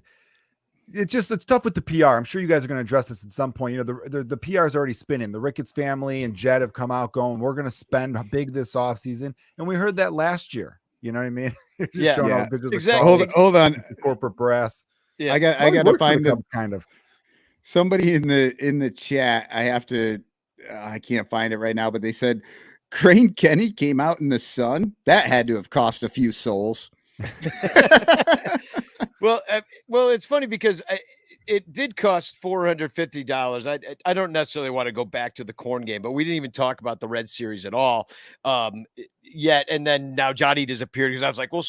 it's tough with the PR. I'm sure you guys are going to address this at some point. The PR is already spinning. The Ricketts family and Jed have come out going, we're going to spend big this offseason, and we heard that last year. You know what I mean? Exactly. Hold on, corporate brass. Yeah. I got to find the kind of somebody in the chat. I can't find it right now, but they said Crane Kenny came out in the sun. That had to have cost a few souls. Well, it's funny because it did cost $450. I don't necessarily want to go back to the corn game, but we didn't even talk about the Red Series at all yet. And then now Johnny disappeared because I was like, well,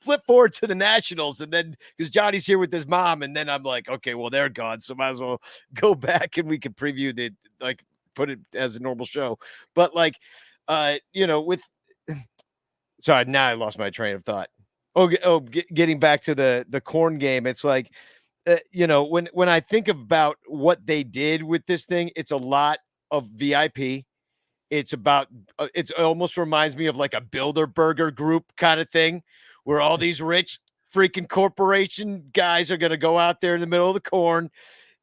flip forward to the Nationals, and then because Johnny's here with his mom, and then I'm like, okay, well, they're gone, so might as well go back and we can preview put it as a normal show. But with sorry, now I lost my train of thought. Getting back to the corn game, it's like, when I think about what they did with this thing, it's a lot of VIP. It's about, it almost reminds me of like a Bilderberger group kind of thing, where all these rich freaking corporation guys are going to go out there in the middle of the corn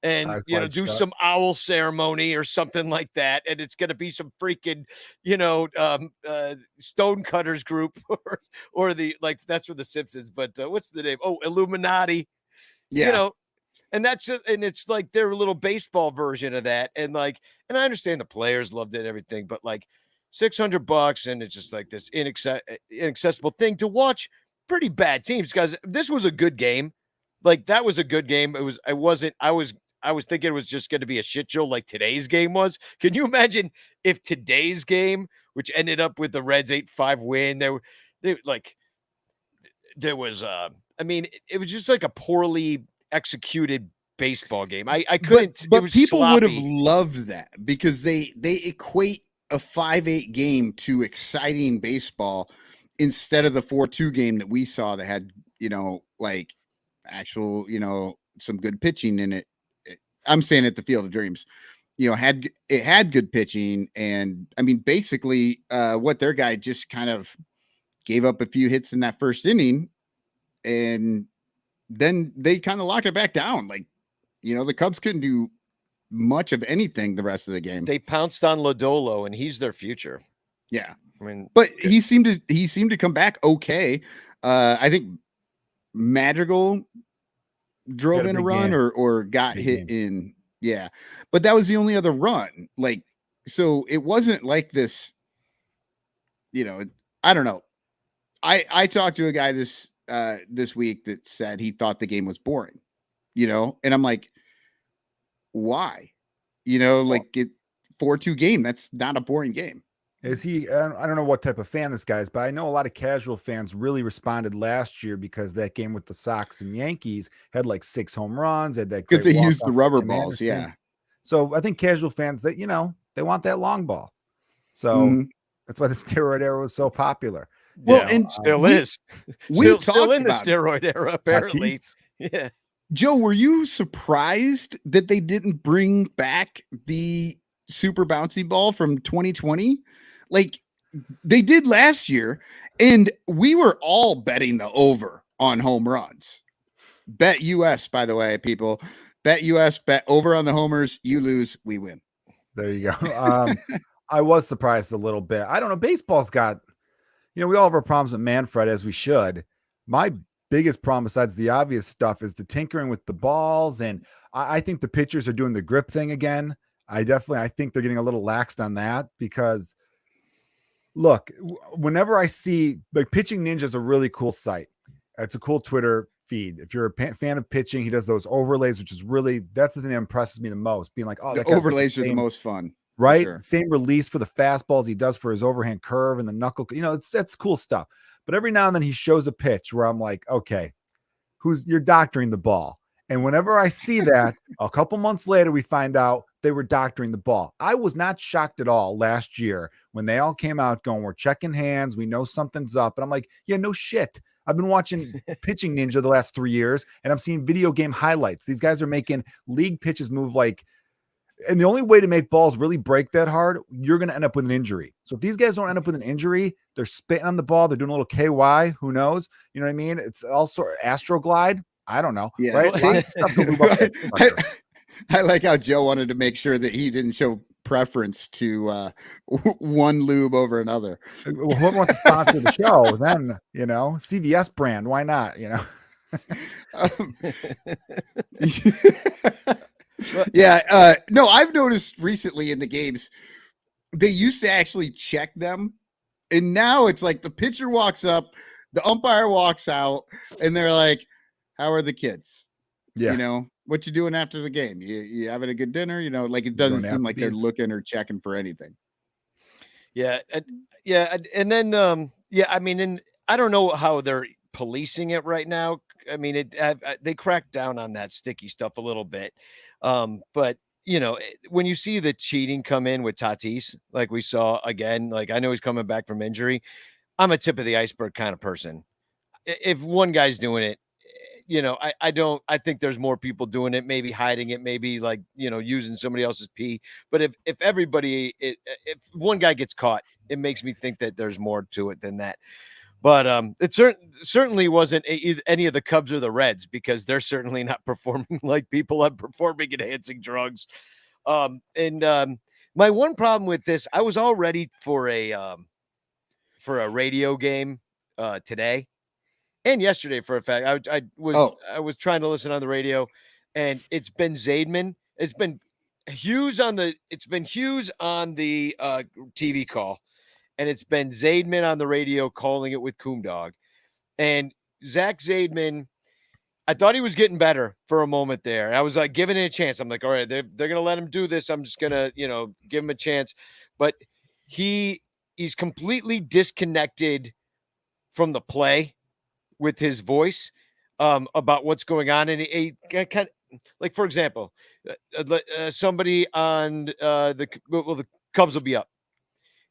and do some owl ceremony or something like that, and it's going to be some freaking stone cutters group or the, like, that's for the Simpsons, but what's the name? Illuminati. And that's just, and it's like their little baseball version of that, and I understand the players loved it and everything, but like $600 and it's just like this inaccessible thing to watch pretty bad teams. Guys, this was a good game. That was a good game. I was thinking it was just going to be a shit show like today's game was. Can you imagine if today's game, which ended up with the Reds 8-5 win, it was just like a poorly executed baseball game. I couldn't. But people would have loved that because they equate a 5-8 game to exciting baseball instead of the 4-2 game that we saw that had actual some good pitching in it. I'm saying at the Field of Dreams, had good pitching, and I mean basically what their guy just kind of gave up a few hits in that first inning, and then they kind of locked it back down. The Cubs couldn't do much of anything the rest of the game. They pounced on Lodolo, and he's their future. Yeah, I mean, but he seemed to come back okay. I think Madrigal drove in a run or got hit in. Yeah. But that was the only other run. So it wasn't like this, I don't know. I talked to a guy this week that said he thought the game was boring, and I'm like, why? 4-2 game. That's not a boring game. Is he? I don't know what type of fan this guy is, but I know a lot of casual fans really responded last year because that game with the Sox and Yankees had 6 home runs. Had that because they used the rubber balls. Anderson. Yeah. So I think casual fans that they want that long ball. So that's why the steroid era was so popular. Well, Yeah, and still we- is. we still talked in the about it. steroid era, apparently. Tatis. Yeah. Joe, were you surprised that they didn't bring back the super bouncy ball from 2020? Like they did last year, and we were all betting the over on home runs. Bet US, by the way, people. Bet US, bet over on the homers. You lose, we win. There you go. I was surprised a little bit. I don't know. Baseball's got, we all have our problems with Manfred, as we should. My biggest problem, besides the obvious stuff, is the tinkering with the balls. And I think the pitchers are doing the grip thing again. I think they're getting a little laxed on that because, look, whenever I see, like, Pitching Ninja is a really cool site. It's a cool Twitter feed. If you're a fan of pitching, he does those overlays, which is really, that's the thing that impresses me the most. Being like, oh, The that guy's overlays are the most fun. right? Sure. Same release for the fastballs he does for his overhand curve and the knuckle. That's cool stuff. But every now and then he shows a pitch where I'm like, okay, you're doctoring the ball. And whenever I see that, a couple months later, we find out they were doctoring the ball. I was not shocked at all last year when they all came out going, we're checking hands. We know something's up. And I'm like, yeah, no shit. I've been watching Pitching Ninja the last 3 years, and I'm seeing video game highlights. These guys are making league pitches move like, and the only way to make balls really break that hard, you're going to end up with an injury. So if these guys don't end up with an injury, they're spitting on the ball. They're doing a little KY. Who knows? You know what I mean? It's also Astroglide. I don't know. Yeah. Right? Lots of stuff to lube up that sucker. I like how Joe wanted to make sure that he didn't show preference to one lube over another. Well, whoever wants to sponsor the show, then, CVS brand. Why not? Yeah. No, I've noticed recently in the games, they used to actually check them. And now it's like the pitcher walks up, the umpire walks out, and they're like, how are the kids? Yeah. What you doing after the game? You having a good dinner? Like it doesn't seem like they're looking or checking for anything. Yeah. And then, I mean, and I don't know how they're policing it right now. I mean, they cracked down on that sticky stuff a little bit. But when you see the cheating come in with Tatis, like we saw again, like I know he's coming back from injury. I'm a tip of the iceberg kind of person. If one guy's doing it, I think there's more people doing it, maybe hiding it, maybe like, using somebody else's pee. But if if one guy gets caught, it makes me think that there's more to it than that. But it certainly wasn't any of the Cubs or the Reds, because they're certainly not performing like people are performing enhancing drugs. My one problem with this, I was all ready for a radio game today and yesterday. For a fact, I was trying to listen on the radio, and it's been Zaidman. It's been Hughes on the TV call. And it's been Zaidman on the radio calling it with Coomdog. And Zach Zaidman, I thought he was getting better for a moment there. I was like giving it a chance. I'm like, all right, they're going to let him do this. I'm just going to, give him a chance. But he's completely disconnected from the play with his voice about what's going on. And he kind of, like, for example, somebody on the Cubs will be up.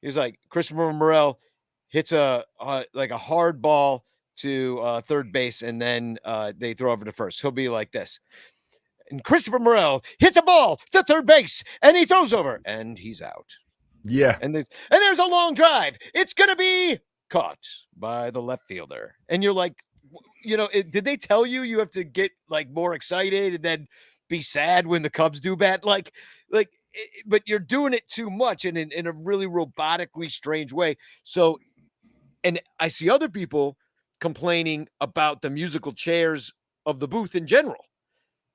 He's like, Christopher Morel hits a hard ball to third base, and then they throw over to first. He'll be like this. And Christopher Morel hits a ball to third base, and he throws over, and he's out. Yeah. And there's a long drive. It's going to be caught by the left fielder. And you're like, did they tell you have to get like more excited and then be sad when the Cubs do bad? But you're doing it too much and in a really robotically strange way. So, and I see other people complaining about the musical chairs of the booth in general,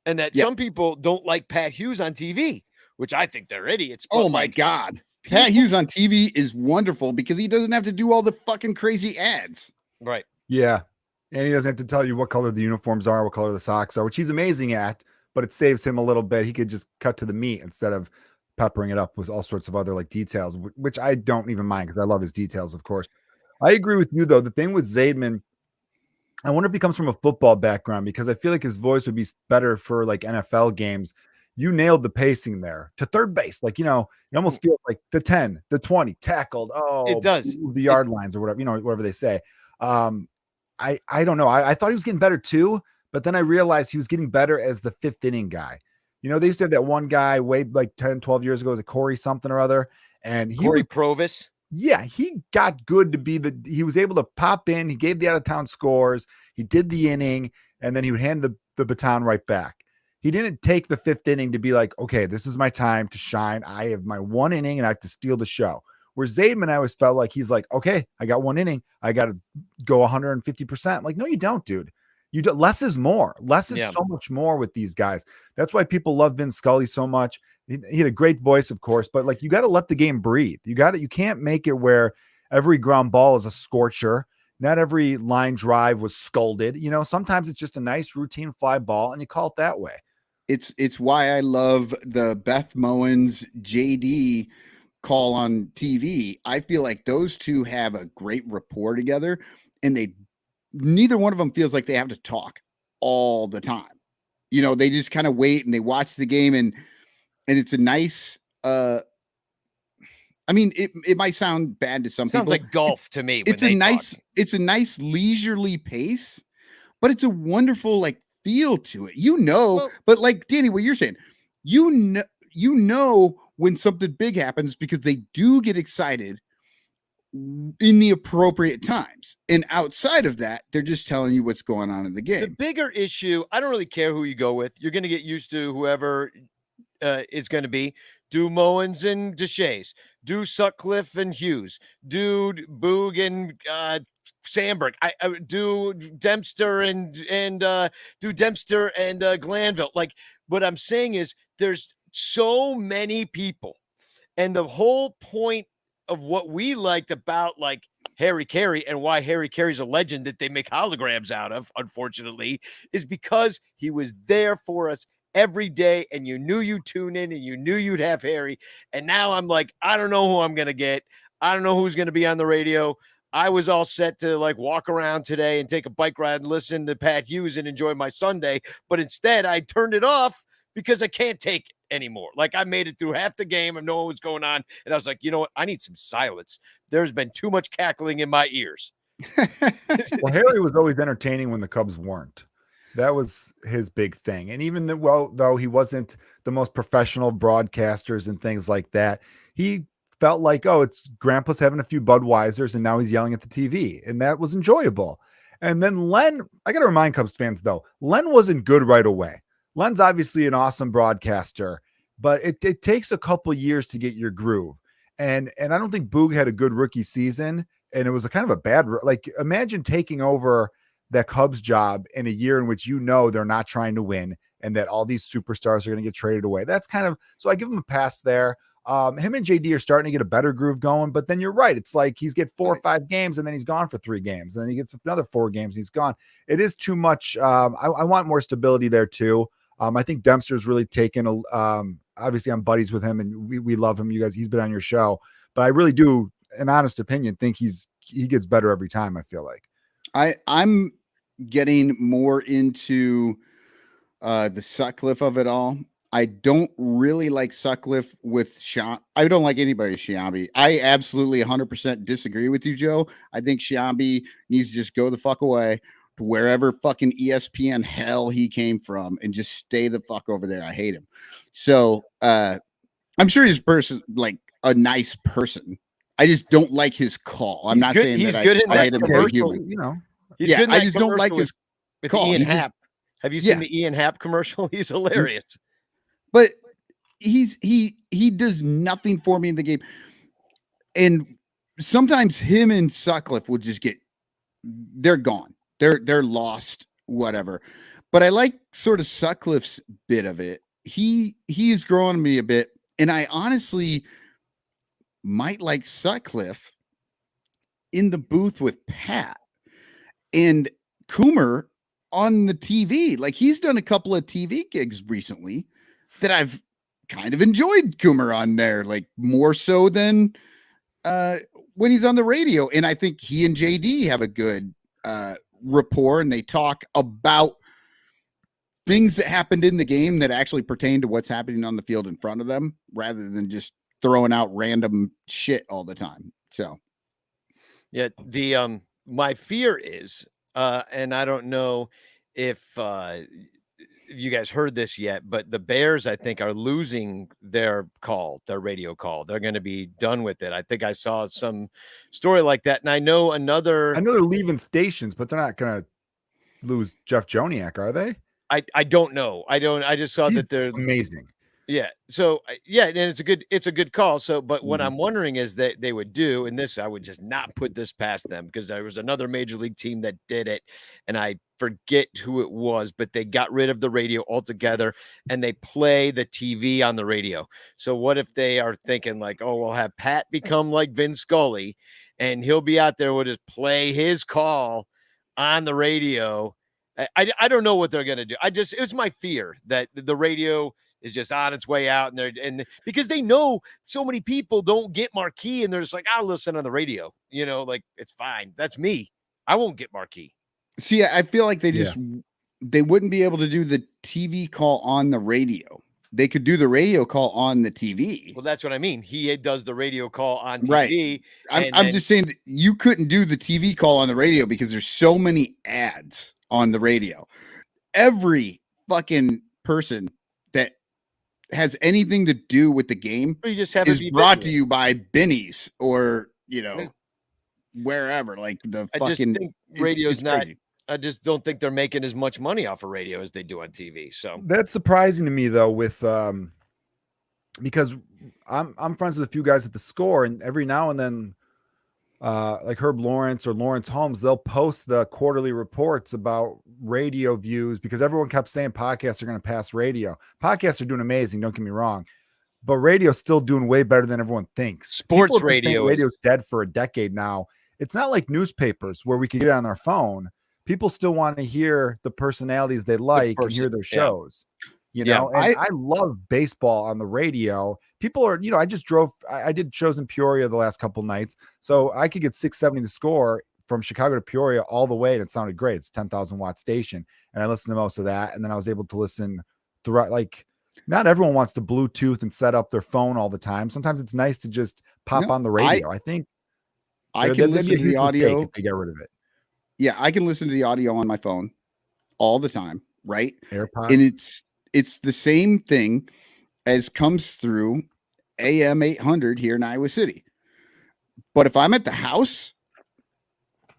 and that some people don't like Pat Hughes on TV, which I think they're idiots. Oh my God. Pat Hughes on TV is wonderful because he doesn't have to do all the fucking crazy ads. Right. Yeah. And he doesn't have to tell you what color the uniforms are, what color the socks are, which he's amazing at, but it saves him a little bit. He could just cut to the meat instead of peppering it up with all sorts of other like details, which I don't even mind because I love his details, of course. I agree with you, though. The thing with Zaidman, I wonder if he comes from a football background, because I feel like his voice would be better for like NFL games. you nailed the pacing there to third base. Like, you almost feel like the 10, the 20 tackled. Oh, It does. the yard lines or whatever, whatever they say. I don't know. I thought he was getting better too, but then I realized he was getting better as the fifth inning guy. They used to have that one guy way like 10, 12 years ago, was a Corey something or other. And Corey Provis. Yeah, he got good to be he was able to pop in. He gave the out of town scores. He did the inning, and then he would hand the baton right back. He didn't take the fifth inning to be like, okay, this is my time to shine. I have my one inning and I have to steal the show. Where Zaidman, I always felt like he's like, okay, I got one inning. I got to go 150%. Like, no, you don't, dude. Less is more. Less is so much more with these guys. That's why people love Vin Scully so much. He had a great voice, of course, but like, you got to let the game breathe. You can't make it where every ground ball is a scorcher. Not every line drive was scolded. Sometimes it's just a nice routine fly ball and you call it that way. It's why I love the Beth Mowins JD call on TV. I feel like those two have a great rapport together, and neither one of them feels like they have to talk all the time. They just kind of wait and they watch the game, and it's a nice it might sound bad to some people. Sounds like golf to me. It's a nice leisurely pace, but it's a wonderful like feel to it. But like Danny, what you're saying, when something big happens because they do get excited in the appropriate times. And outside of that, they're just telling you what's going on in the game. The bigger issue, I don't really care who you go with. You're going to get used to whoever it's going to be. Do Mowins and Deshays. Do Sutcliffe and Hughes. Do Boog and Sandberg. I do Dempster and Glanville. Like, what I'm saying is there's so many people, and the whole point of what we liked about like Harry Carey and why Harry Carey's a legend that they make holograms out of, unfortunately, is because he was there for us every day, and you knew you'd tune in and you knew you'd have Harry. And now I'm like, I don't know who I'm going to get. I don't know who's going to be on the radio. I was all set to like walk around today and take a bike ride and listen to Pat Hughes and enjoy my Sunday. But instead I turned it off because I can't take it anymore. Like, I made it through half the game and know what's going on. And I was like, you know what? I need some silence. There's been too much cackling in my ears. Well, Harry was always entertaining when the Cubs weren't. That was his big thing. And even though he wasn't the most professional broadcasters and things like that, he felt like, oh, it's Grandpa's having a few Budweisers and now he's yelling at the TV. And that was enjoyable. And then Len, I got to remind Cubs fans though, Len wasn't good right away. Len's obviously an awesome broadcaster, but it takes a couple years to get your groove. And I don't think Boog had a good rookie season, and it was a kind of a bad, like, imagine taking over that Cubs job in a year in which they're not trying to win and that all these superstars are going to get traded away. That's kind of, so I give him a pass there. Him and JD are starting to get a better groove going, but then you're right. It's like he's get 4 or 5 games and then he's gone for 3 games. And then he gets another 4 games and he's gone. It is too much. I want more stability there too. I think Dempster's really taken obviously I'm buddies with him and we love him. You guys, he's been on your show, but I really do, an honest opinion, think he gets better every time. I feel like I'm getting more into the Sutcliffe of it all. I don't really like Sutcliffe with Sean. I don't like anybody with Sciambi. I absolutely 100% disagree with you, Joe. I think Sciambi needs to just go the fuck away to wherever fucking ESPN hell he came from and just stay the fuck over there. I hate him. So I'm sure he's like a nice person. I just don't like his call. I'm not saying he's that good in I hate that him as a commercial. human. Yeah, I just don't like his with call. Ian Happ. Have you seen the Ian Happ commercial? He's hilarious. But he does nothing for me in the game. And sometimes him and Sutcliffe will just they're gone. They're lost, whatever. But I like sort of Sutcliffe's bit of it. He is growing on me a bit. And I honestly might like Sutcliffe in the booth with Pat and Coomer on the TV. Like, he's done a couple of TV gigs recently that I've kind of enjoyed Coomer on there, like more so than when he's on the radio. And I think he and JD have a good rapport, and they talk about things that happened in the game that actually pertain to what's happening on the field in front of them, rather than just throwing out random shit all the time. So, yeah, the my fear is, and I don't know if you guys heard this yet, but the Bears, I think, are losing their radio call. They're going to be done with it. I think I saw some story like that, and I know I know they're leaving stations, but they're not going to lose Jeff Joniak, are they? I don't know. I just saw He's that they're amazing. Yeah. So yeah, and it's a good call. So, but what Mhm. I'm wondering is that they would do, and this I would just not put this past them, because there was another major league team that did it, and I forget who it was, but they got rid of the radio altogether and they play the TV on the radio. So what if they are thinking like, oh, we'll have Pat become like Vin Scully, and he'll be out there, we'll just play his call on the radio. I don't know what they're gonna do. It was my fear that the radio is just on its way out, and because they know so many people don't get marquee, and they're just like, I'll listen on the radio, like it's fine. That's me. I won't get marquee. See, I feel like they wouldn't be able to do the TV call on the radio. They could do the radio call on the TV. Well, that's what I mean. He does the radio call on Right. TV. I'm just saying that you couldn't do the TV call on the radio because there's so many ads on the radio. Every fucking person that has anything to do with the game you just have is brought to you by Benny's or wherever. Like the I fucking just think radio's it's not. crazy. I just don't think they're making as much money off of radio as they do on TV. So That's surprising to me though, with because I'm friends with a few guys at the Score, and every now and then like Herb Lawrence or Lawrence Holmes, they'll post the quarterly reports about radio views, because everyone kept saying podcasts are going to pass radio. Podcasts are doing amazing, don't get me wrong, but radio's still doing way better than everyone thinks. Sports People have been saying radio radio's dead for a decade now. It's not like newspapers where we can get it on our phone. People still want to hear the personalities they like and hear their shows. And I love baseball on the radio. People are, I did shows in Peoria the last couple nights, so I could get 670 The Score from Chicago to Peoria all the way, and it sounded great. It's a 10,000 watt station, and I listened to most of that, and then I was able to listen throughout. Like, not everyone wants to Bluetooth and set up their phone all the time. Sometimes it's nice to just pop on the radio. I think I can listen to the audio if they get rid of it. Yeah, I can listen to the audio on my phone all the time, right? AirPods. And it's the same thing as comes through AM 800 here in Iowa City. But if I'm at the house,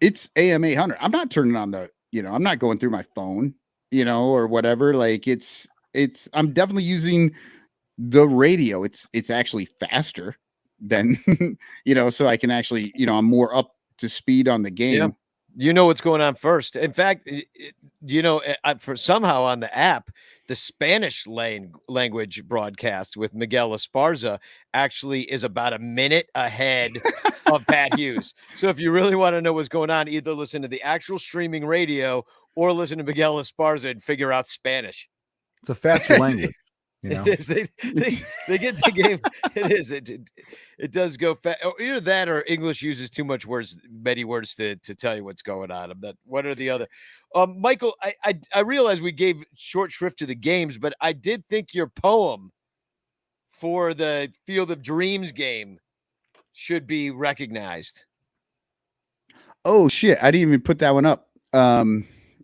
it's AM 800. I'm not turning on I'm not going through my phone, or whatever. Like I'm definitely using the radio. It's actually faster than, so I can actually, I'm more up to speed on the game. Yeah. You know what's going on first. In fact, for somehow on the app, the Spanish language broadcast with Miguel Esparza actually is about a minute ahead of Pat Hughes. So if you really want to know what's going on, either listen to the actual streaming radio or listen to Miguel Esparza and figure out Spanish. It's a faster language. It is. They get the game. It is. It does go fast. Either that or English uses too much many words to tell you what's going on. What are the other? Michael, I realize we gave short shrift to the games, but I did think your poem for the Field of Dreams game should be recognized. Oh shit! I didn't even put that one up.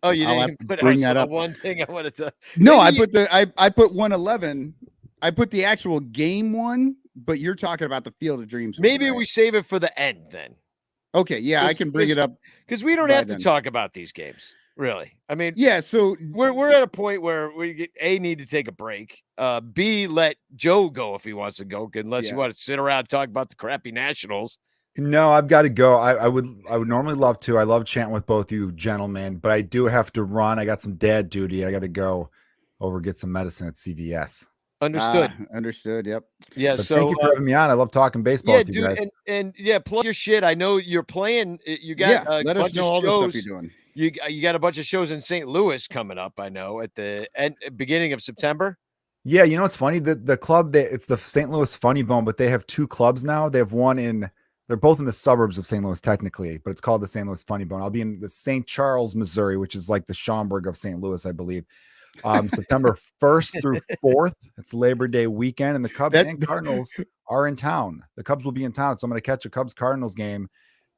Oh, you didn't even put bring that up. One thing I wanted to. No, I put I put 111. I put the actual game one, but you're talking about the Field of Dreams. Maybe one, right? we save it for the end then. Okay, yeah, I can bring it up because we don't have to talk about these games, really. I mean, yeah. So we're at a point where we need to take a break. B, let Joe go if he wants to go, unless you want to sit around and talk about the crappy Nationals. No, I've got to go. I would normally love to. I love chatting with both you gentlemen, but I do have to run. I got some dad duty. I got to go over get some medicine at CVS. Understood. Understood. Yep. Yeah. But so thank you for having me on. I love talking baseball with you guys. And plug your shit. I know you're playing. You got a let bunch us know of all shows. the stuff you're doing. You got a bunch of shows in St. Louis coming up. I know at the beginning of September. Yeah, you know what's funny? The club it's the St. Louis Funny Bone, but they have two clubs now. They have one in They're both in the suburbs of St. Louis, technically, but it's called the St. Louis Funny Bone. I'll be in the St. Charles, Missouri, which is like the Schaumburg of St. Louis, I believe. September 1st through 4th. It's Labor Day weekend, and the Cubs and Cardinals are in town. The Cubs will be in town, so I'm going to catch a Cubs Cardinals game.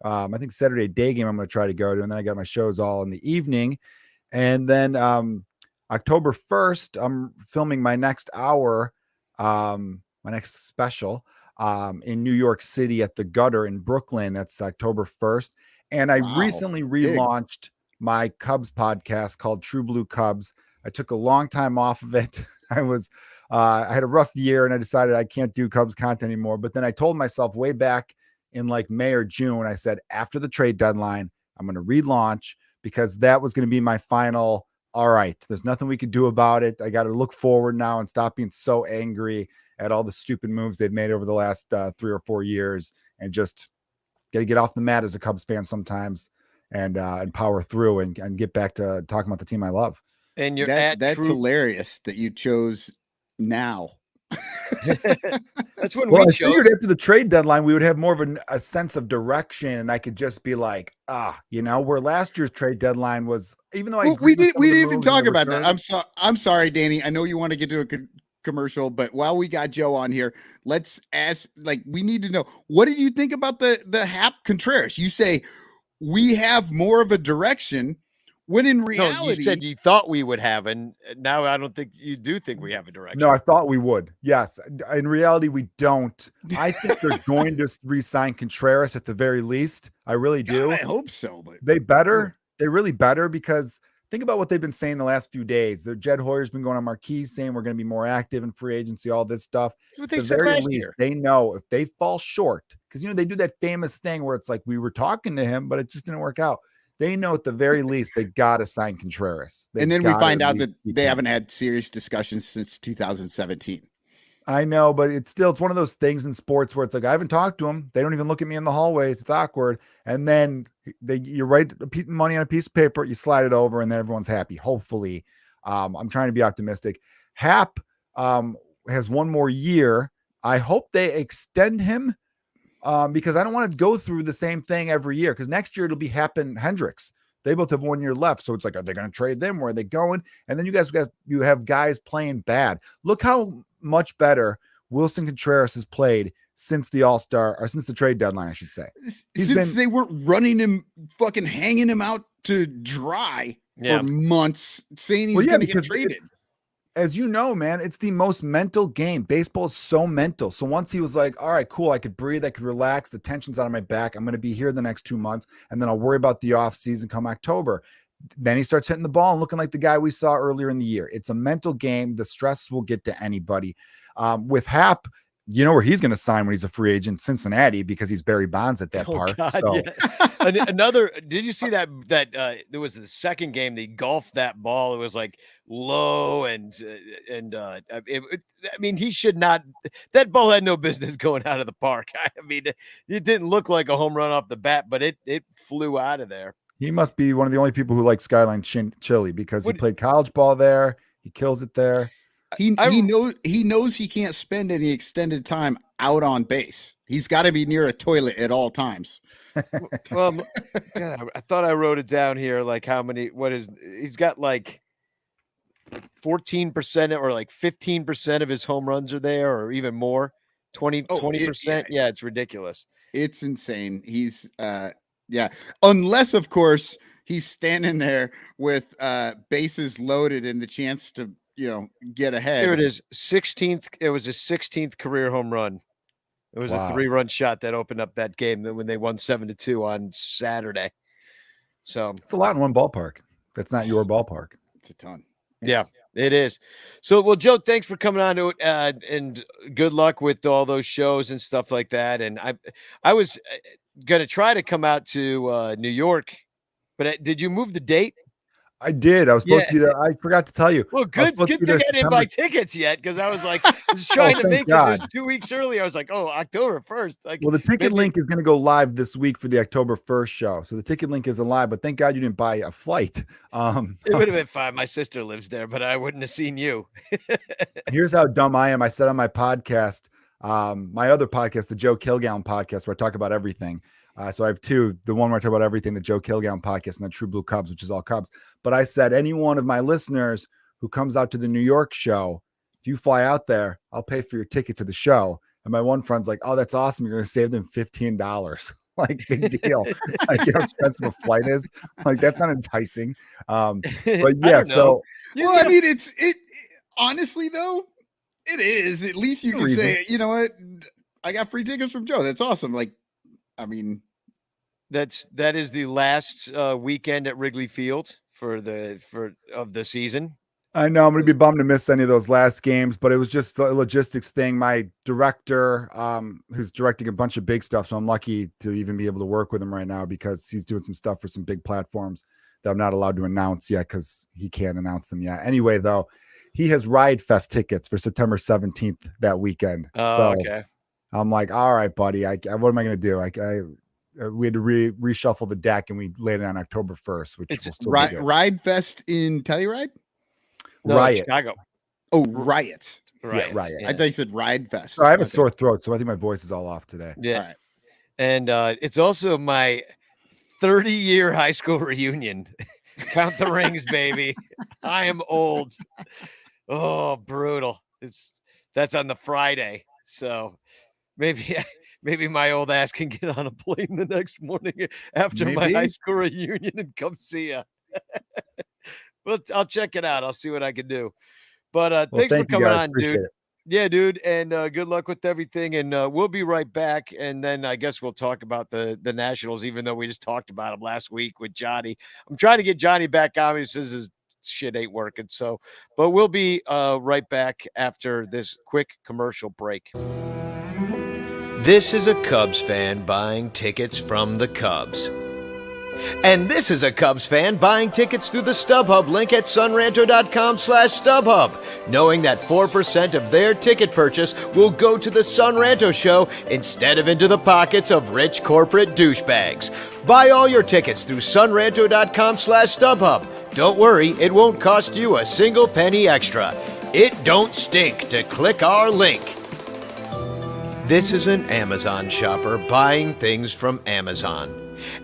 I think Saturday day game I'm going to try to go to, and then I got my shows all in the evening. And then October 1st, I'm filming my next hour, my next special in New York City at the Gutter in Brooklyn. That's October 1st. And I recently relaunched my Cubs podcast called True Blue Cubs. I took a long time off of it. I had a rough year and I decided I can't do Cubs content anymore. But then I told myself way back in like May or June, I said, after the trade deadline, I'm going to relaunch, because that was going to be my final. All right, there's nothing we could do about it. I got to look forward now and stop being so angry at all the stupid moves they've made over the last 3 or 4 years, and just got to get off the mat as a Cubs fan sometimes and power through and get back to talking about the team I love. And you're that's hilarious that you chose now. That's when I we chose. figured after the trade deadline, we would have more of a sense of direction, and I could just be like, where last year's trade deadline was, even though we didn't even talk about that. I'm sorry, Danny. I know you want to get to a commercial, but while we got Joe on here, let's ask, we need to know, what did you think about the Hap Contreras? You say we have more of a direction, when in reality, no, you said you thought we would have, and now I don't think you do think we have a direction. No, I thought we would. Yes. In reality, we don't. I think they're going to re-sign Contreras at the very least. I really do. God, I hope so, but they better. They really better, because think about what they've been saying the last few days. Jed Hoyer's been going on Marquee saying we're going to be more active in free agency, all this stuff. That's what they said last year. They know if they fall short, because they do that famous thing where it's like, we were talking to him, but it just didn't work out. They know at the very least they got to sign Contreras. And then we find out that they haven't had serious discussions since 2017. I know, but it's one of those things in sports where it's like, I haven't talked to them. They don't even look at me in the hallways. It's awkward. And then you write money on a piece of paper, you slide it over, and then everyone's happy. Hopefully. I'm trying to be optimistic. Hap has one more year. I hope they extend him. Because I don't want to go through the same thing every year, because next year it'll be Happ and Hendricks. They both have 1 year left. So it's like, are they going to trade them? Where are they going? And then you have guys playing bad. Look how much better Wilson Contreras has played since the All-Star, or since the trade deadline, I should say. They weren't running him, fucking hanging him out to dry for months, saying he's going to get traded. As you know, man, it's the most mental game. Baseball is so mental. So once he was like, all right, cool, I could breathe, I could relax, the tension's out of my back, I'm going to be here the next 2 months, and then I'll worry about the off season come October. Then he starts hitting the ball and looking like the guy we saw earlier in the year. It's a mental game. The stress will get to anybody. With Hap, you know where he's going to sign when he's a free agent? Cincinnati, because he's Barry Bonds at that park. God, so. Yeah. Another, did you see that there was the second game, they golfed that ball. It was like low and I mean, he should not, that ball had no business going out of the park. I mean, it didn't look like a home run off the bat, but it flew out of there. He must be one of the only people who like Skyline Chili, because he played college ball there. He kills it there. He knows he can't spend any extended time out on base. He's got to be near a toilet at all times. Well, God, I thought I wrote it down here. Like he's got like 14% or like 15% of his home runs are there, or even more, 20%. Yeah, it's ridiculous. It's insane. He's unless of course he's standing there with bases loaded and the chance to get ahead. Here it is. 16th. It was his 16th career home run. It was a 3-run shot that opened up that game when they won 7-2 on Saturday. So it's a lot in one ballpark. That's not your ballpark. It's a ton. Yeah, it is. So, well, Joe, thanks for coming on to it, and good luck with all those shows and stuff like that. And I was going to try to come out to New York, but did you move the date? I did. I was supposed to be there. I forgot to tell you. Well, good thing I didn't buy tickets yet, because I was like, trying to make this. It was 2 weeks early. I was like, October 1st. Like, well, the ticket link is going to go live this week for the October 1st show. So the ticket link isn't live, but thank God you didn't buy a flight. It would have been fine. My sister lives there, but I wouldn't have seen you. Here's how dumb I am. I said on my podcast, My other podcast, the Joe Kilgallen podcast, where I talk about everything. So I have two, the one where I talk about everything, the Joe Kilgallen podcast, and the True Blue Cubs, which is all Cubs. But I said, any one of my listeners who comes out to the New York show, if you fly out there, I'll pay for your ticket to the show. And my one friend's like, oh, that's awesome. You're going to save them $15. Like, big deal. Like, you know how expensive a flight is? Like, that's not enticing. But yeah, so. Well, I mean, it honestly, though, it is. At least you can say, you know what? I got free tickets from Joe. That's awesome. Like, I mean, that is the last weekend at Wrigley Field of the season. I know I'm going to be bummed to miss any of those last games, but it was just a logistics thing. My director, who's directing a bunch of big stuff, so I'm lucky to even be able to work with him right now because he's doing some stuff for some big platforms that I'm not allowed to announce yet because he can't announce them yet. Anyway, though, he has Ride Fest tickets for September 17th that weekend. Oh, so okay. I'm like, all right, buddy. What am I going to do? We had to reshuffle the deck, and we laid it on October 1st, which it's will still Ride Fest in Telluride. No, Riot. Chicago. Oh, Riot. Right. Yeah, Riot. I thought you said Ride Fest. So I have a sore throat, so I think my voice is all off today. Yeah. All right. And it's also my 30-year high school reunion. Count the rings, baby. I am old. Oh, brutal. That's on the Friday. So maybe my old ass can get on a plane the next morning after my high school reunion and come see you. Well, I'll check it out. I'll see what I can do. But thanks for coming on, dude. Yeah, dude. And good luck with everything. And we'll be right back. And then I guess we'll talk about the Nationals, even though we just talked about them last week with Johnny. I'm trying to get Johnny back on. He says his shit ain't working. So, but we'll be right back after this quick commercial break. This is a Cubs fan buying tickets from the Cubs. And this is a Cubs fan buying tickets through the StubHub link at sunranto.com/StubHub, knowing that 4% of their ticket purchase will go to the Sun Ranto show instead of into the pockets of rich corporate douchebags. Buy all your tickets through sunranto.com/StubHub. Don't worry, it won't cost you a single penny extra. It don't stink to click our link. This is an Amazon shopper buying things from Amazon.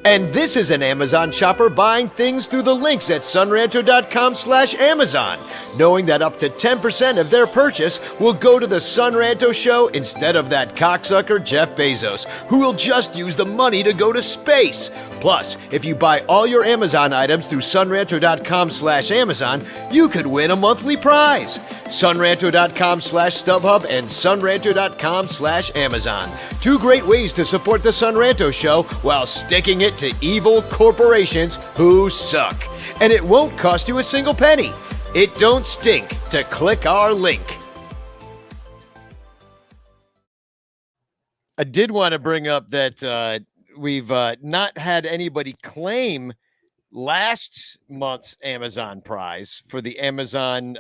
And this is an Amazon shopper buying things through the links at sunranto.com/Amazon, knowing that up to 10% of their purchase will go to the Sun Ranto show instead of that cocksucker Jeff Bezos, who will just use the money to go to space. Plus, if you buy all your Amazon items through sunranto.com/Amazon, you could win a monthly prize. sunranto.com/StubHub and sunranto.com/Amazon. Two great ways to support the Sun Ranto show while sticking it to evil corporations who suck. And it won't cost you a single penny. It don't stink to click our link. I did want to bring up that we've not had anybody claim last month's Amazon prize for the Amazon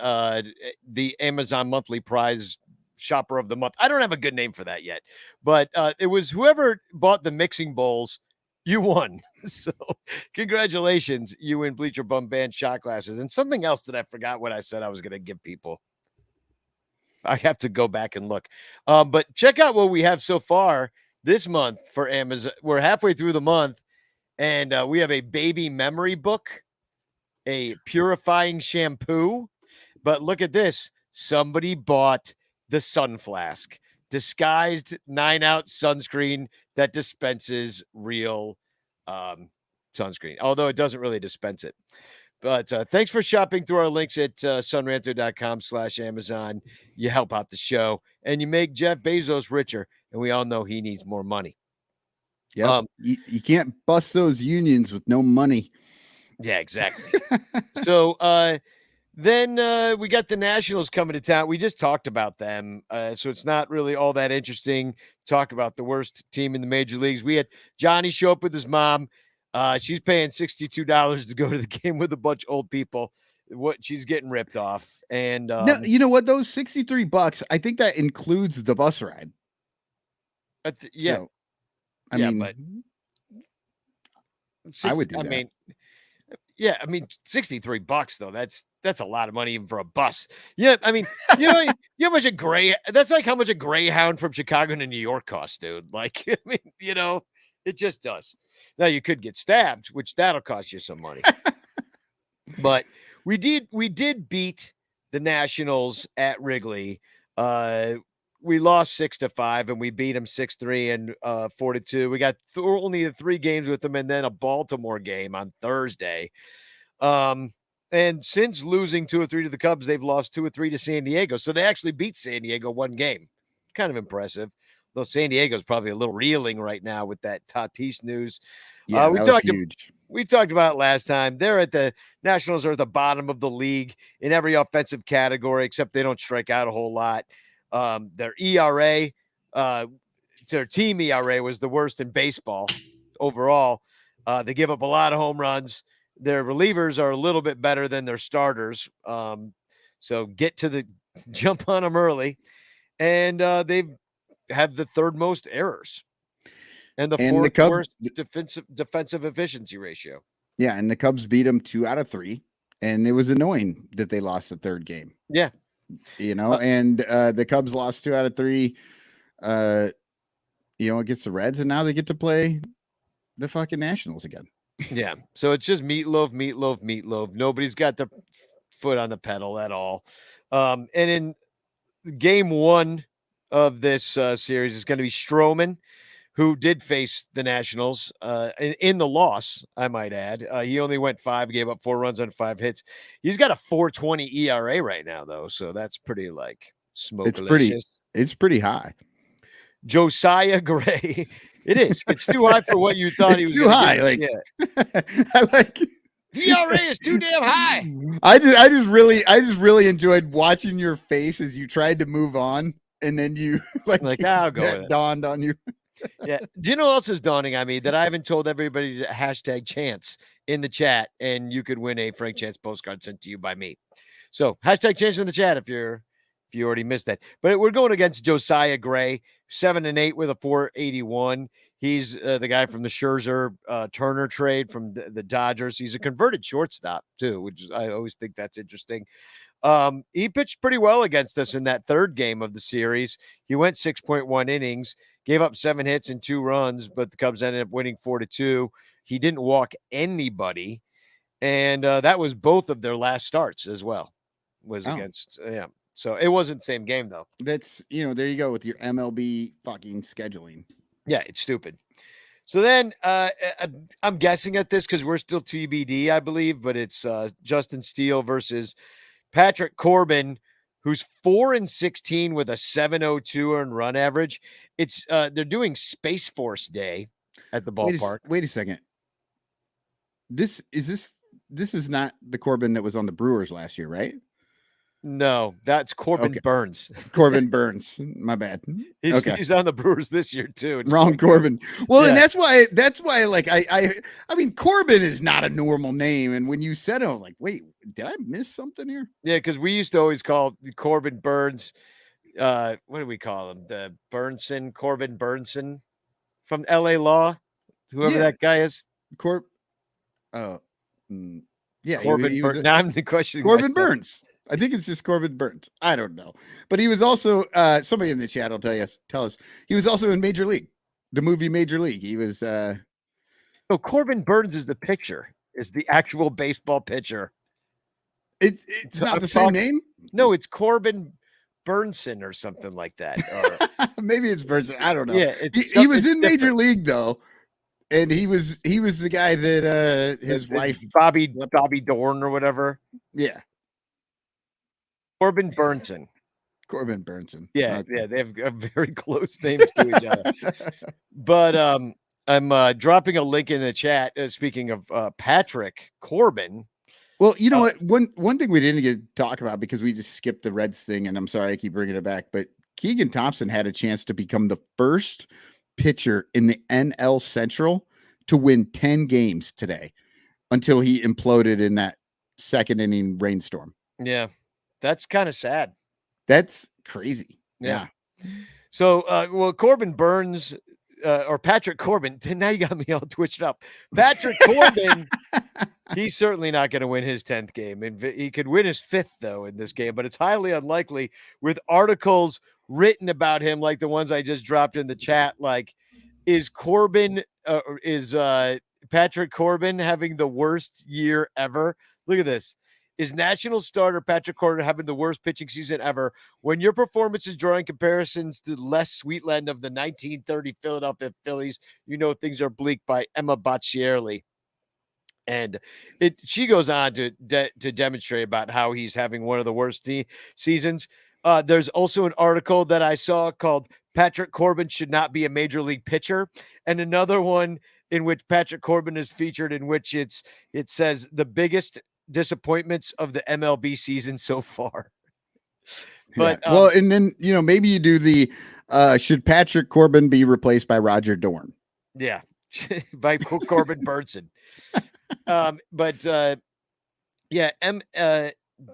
monthly prize shopper of the month. I don't have a good name for that yet, but it was whoever bought the mixing bowls. You won. So congratulations. You win Bleacher Bum Band shot glasses. And something else that I forgot what I said I was going to give people. I have to go back and look. But check out what we have so far this month for Amazon. We're halfway through the month, and we have a baby memory book, a purifying shampoo. But look at this. Somebody bought the Sun Flask, disguised 9-ounce sunscreen that dispenses real sunscreen, although it doesn't really dispense it. But thanks for shopping through our links at sunranto.com/Amazon. You help out the show, and you make Jeff Bezos richer, and we all know he needs more money. Yeah, you can't bust those unions with no money. Yeah, exactly. So then we got the Nationals coming to town. We just talked about them, so it's not really all that interesting to talk about the worst team in the major leagues. We had Johnny show up with his mom. She's paying $62 to go to the game with a bunch of old people. What she's getting ripped off. And no, you know what? Those $63, I think that includes the bus ride. Yeah. So, I mean, but I would do that. mean, Yeah, I mean, $63 though. That's a lot of money even for a bus. Yeah, I mean, you know, how much a gray. That's like how much a Greyhound from Chicago to New York costs, dude. Like, I mean, it just does. Now you could get stabbed, which that'll cost you some money. But we did beat the Nationals at Wrigley. We lost 6-5, and we beat them 6-3 and 4-2. We got only the 3 games with them, and then a Baltimore game on Thursday. And since losing 2 or 3 to the Cubs, they've lost 2 or 3 to San Diego. So they actually beat San Diego 1 game. Kind of impressive. Though San Diego's probably a little reeling right now with that Tatis news. Yeah, we that was talked huge. We talked about it last time. The Nationals are at the bottom of the league in every offensive category, except they don't strike out a whole lot. Their ERA, their team ERA was the worst in baseball overall. They give up a lot of home runs. Their relievers are a little bit better than their starters. So jump on them early. And they've had the 3rd most errors and the 4th worst defensive efficiency ratio. Yeah, and the Cubs beat them 2 out of 3, and it was annoying that they lost the 3rd game. Yeah, and the Cubs lost 2 out of 3. Against the Reds, and now they get to play the fucking Nationals again. Yeah, so it's just meatloaf. Nobody's got their foot on the pedal at all. And in game 1 of this series is going to be Stroman, who did face the Nationals in the loss, I might add. He only went 5, gave up 4 runs on 5 hits. He's got a 4.20 ERA right now, though, so that's pretty smokelicious. It's pretty high. Josiah Gray. It is. It's too high for what you thought he was. Too high. I like it. The ERA is too damn high. I just really enjoyed watching your face as you tried to move on, and then you I'll go with it. Dawned on you. Yeah. Do you know what else is dawning on me? That I haven't told everybody to hashtag chance in the chat, and you could win a Frank Chance postcard sent to you by me. So hashtag chance in the chat if you already missed that. But we're going against Josiah Gray, 7-8 with a 481. He's the guy from the Scherzer Turner trade from the Dodgers. He's a converted shortstop too, which I always think that's interesting. He pitched pretty well against us in that 3rd game of the series. He went 6.1 innings, gave up 7 hits and 2 runs, but the Cubs ended up winning 4-2. He didn't walk anybody, and that was both of their last starts as well. Against So it wasn't the same game though. That's there you go with your MLB fucking scheduling. Yeah, it's stupid. So then I'm guessing at this because we're still TBD, I believe, but it's Justin Steele versus Patrick Corbin, who's 4-16 with a 7.02 earned run average. It's they're doing Space Force Day at the ballpark. Wait a second. This is not the Corbin that was on the Brewers last year, right? No, that's Corbin Burns. Corbin Burns. My bad. He's on the Brewers this year too. It's wrong Corbin. Well, yeah. And that's why like I mean Corbin is not a normal name. And when you said it, I was like, wait, did I miss something here? Yeah, because we used to always call Corbin Burns. What do we call him? The Corbin Burnson from LA Law, whoever that guy is. Yeah. Corbin. Now I'm the question. Corbin Burns. I think it's just Corbin Burns. I don't know. But he was also somebody in the chat will tell us. He was also in Major League, the movie Major League. He was No, Corbin Burns is the pitcher, is the actual baseball pitcher. It's not the same name? No, it's Corbin Burnson or something like that. Maybe it's Burnson. I don't know. Yeah, he was in Major League though. And he was the guy that his wife Bobby Dorn or whatever. Yeah. Corbin Burnson. Yeah, okay. Yeah, they have very close names to each other. But I'm dropping a link in the chat. Speaking of Patrick Corbin. Well, you know what? One thing we didn't get to talk about because we just skipped the Reds thing, and I'm sorry I keep bringing it back, but Keegan Thompson had a chance to become the first pitcher in the NL Central to win 10 games today until he imploded in that 2nd inning rainstorm. Yeah. That's kind of sad. That's crazy. Yeah. So, Corbin Burns or Patrick Corbin. Now you got me all twitched up. Patrick Corbin, he's certainly not going to win his 10th game. And he could win his 5th, though, in this game, but it's highly unlikely with articles written about him like the ones I just dropped in the chat. Like, is Patrick Corbin having the worst year ever? Look at this. Is national starter Patrick Corbin having the worst pitching season ever? When your performance is drawing comparisons to Les Sweetland of the 1930 Philadelphia Phillies, you know things are bleak, by Emma Bocciarelli. And she goes on to demonstrate about how he's having one of the worst seasons. There's also an article that I saw called Patrick Corbin Should Not Be a Major League Pitcher, and another one in which Patrick Corbin is featured, in which it says the biggest disappointments of the MLB season so far. But well, and then maybe you do the should Patrick Corbin be replaced by Roger Dorn? Yeah, by Corbin Burnson. But yeah,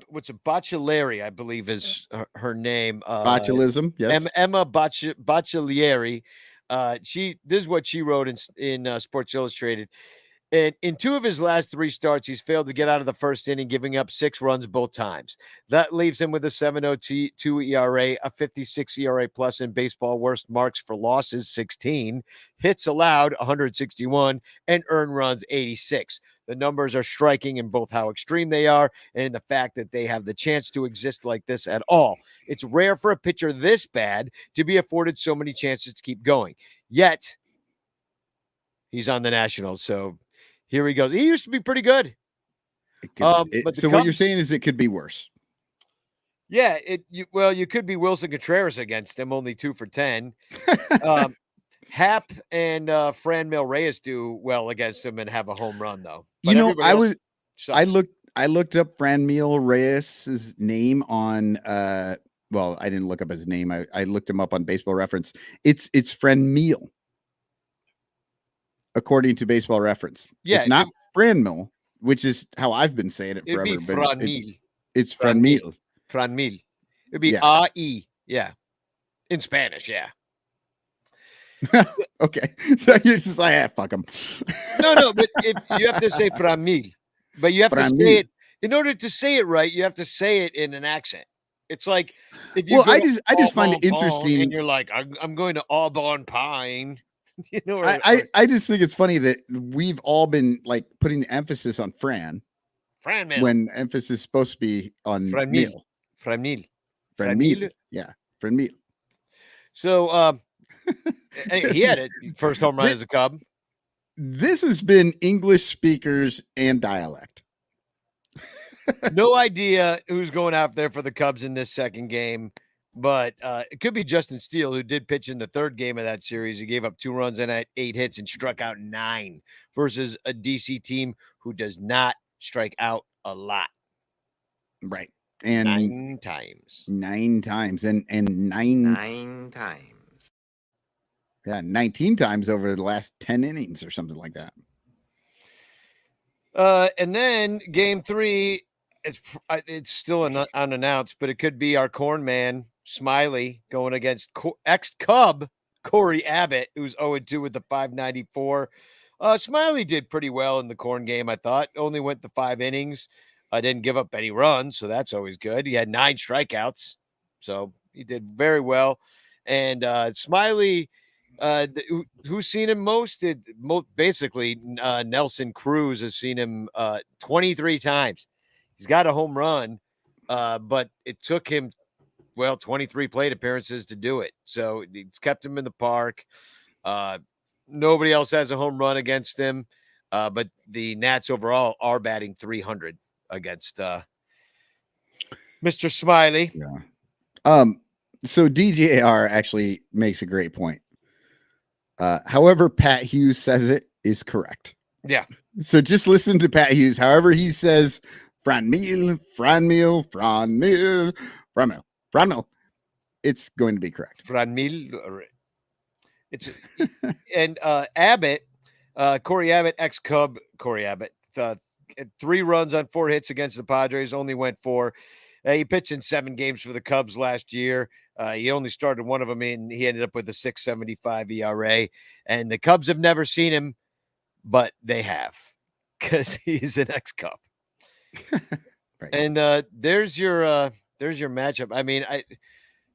what's a Bocciolari, I believe is her name. Botulism, yes. Emma Bocciolari. This is what she wrote in Sports Illustrated. And in 2 of his last 3 starts, he's failed to get out of the first inning, giving up 6 runs both times. That leaves him with a 7.02 ERA, a 56 ERA plus in baseball, worst marks for losses 16, hits allowed 161, and earned runs 86. The numbers are striking in both how extreme they are and in the fact that they have the chance to exist like this at all. It's rare for a pitcher this bad to be afforded so many chances to keep going. Yet, he's on the Nationals, so here he goes. He used to be pretty good. But so what you're saying is it could be worse. Yeah, you could be Wilson Contreras against him, only 2 for 10. Hap and Franmil Reyes do well against him and have a home run, though. But I looked up Franmil Reyes' name on well, I didn't look up his name. I looked him up on Baseball Reference. It's Franmil, according to Baseball Reference. Yeah, it's not Franmil, which is how I've been saying it forever. It'd be Franmil. It's Franmil. Franmil. It'd be A-E. Yeah. In Spanish, yeah. Okay. So you're just like, fuck him. No, but you have to say Franmil. But you have to say it. In order to say it right, you have to say it in an accent. It's like if you I just find it interesting, and you're like, I'm going to Auburn Pine. I just think it's funny that we've all been like putting the emphasis on Franmil when emphasis is supposed to be on Franmil. Yeah, Franmil. So he had it first home run as a Cub. This has been English speakers and dialect. No idea who's going out there for the Cubs in this second game, but it could be Justin Steele, who did pitch in the 3rd game of that series. He gave up 2 runs and 8 hits and struck out 9 versus a DC team who does not strike out a lot. Right. And 9 times. 9 times. And 9 times. Yeah, 19 times over the last 10 innings or something like that. And then game 3, it's still unannounced, but it could be our corn man, Smiley, going against ex-Cub Corey Abbott, who's 0-2 with the 594. Smiley did pretty well in the corn game, I thought. Only went the 5 innings. I didn't give up any runs, so that's always good. He had 9 strikeouts, so he did very well. And Smiley, who's seen him most? Basically, Nelson Cruz has seen him 23 times. He's got a home run, but it took him, 23 plate appearances to do it. So it's kept him in the park. Nobody else has a home run against him, but the Nats overall are batting 300 against Mr. Smiley. Yeah. So DJR actually makes a great point. However Pat Hughes says it is correct. Yeah. So just listen to Pat Hughes. However he says Franmil, it's going to be correct. Franmil. It's and Abbott, Corey Abbott, ex-Cub Corey Abbott, 3 runs on 4 hits against the Padres, only went 4. He pitched in 7 games for the Cubs last year. He only started one of them in. He ended up with a 6.75 ERA. And the Cubs have never seen him, but they have because he's an ex-Cub. Right. And there's your matchup. I mean, I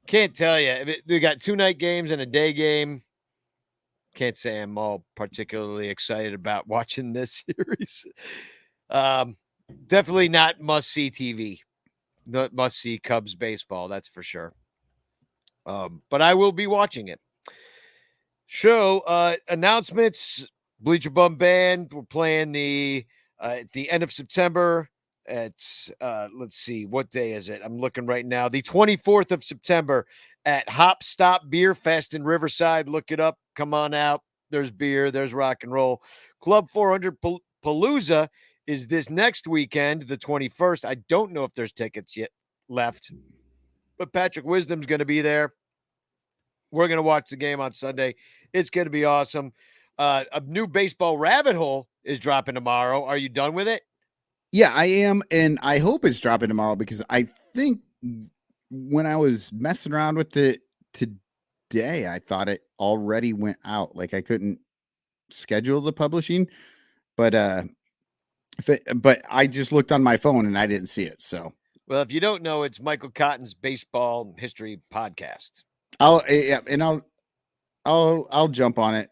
can't tell you. They got 2 night games and a day game. Can't say I'm all particularly excited about watching this series. Definitely not must-see TV. Not must-see Cubs baseball, that's for sure. But I will be watching it. Show announcements. Bleacher Bum Band. We're playing at the end of September. It's let's see, what day is it? I'm looking right now. The 24th of September at Hop Stop Beer Fest in Riverside. Look it up. Come on out. There's beer. There's rock and roll. Club 400 Palooza is this next weekend, the 21st. I don't know if there's tickets yet left, but Patrick Wisdom's going to be there. We're going to watch the game on Sunday. It's going to be awesome. A new baseball rabbit hole is dropping tomorrow. Are you done with it? Yeah, I am, and I hope it's dropping tomorrow because I think when I was messing around with it today, I thought it already went out. Like I couldn't schedule the publishing, but but I just looked on my phone and I didn't see it. So, well, if you don't know, it's Michael Cotton's baseball history podcast. I'll jump on it.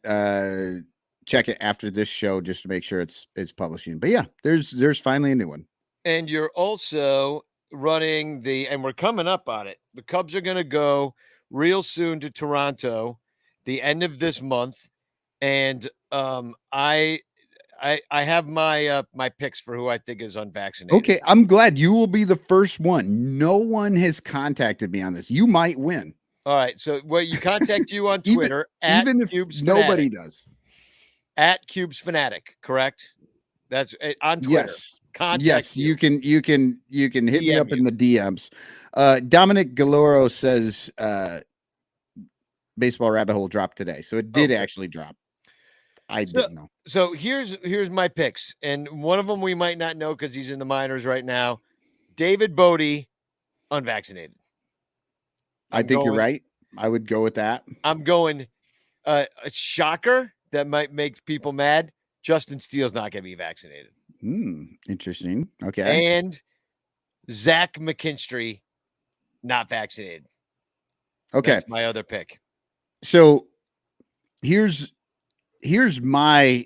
Check it after this show just to make sure it's publishing. But yeah, there's finally a new one. And you're also running and we're coming up on it. The Cubs are going to go real soon to Toronto, the end of this month, and I have my my picks for who I think is unvaccinated. Okay, I'm glad you will be the first one. No one has contacted me on this. You might win. All right, so you contact you on Twitter even if Cubes nobody Fanatic. does. At Cubes Fanatic, correct? That's on Twitter. Yes. Contact you can hit me up in the DMs. Dominic Galoro says Baseball Rabbit Hole dropped today. So it did actually drop. I didn't know. So here's my picks. And one of them we might not know because he's in the minors right now. David Bodie, unvaccinated. I think you're right. I would go with that. I'm going a shocker that might make people mad. Justin Steele's not going to be vaccinated. Interesting. Okay. And Zach McKinstry, not vaccinated. Okay. That's my other pick. So here's my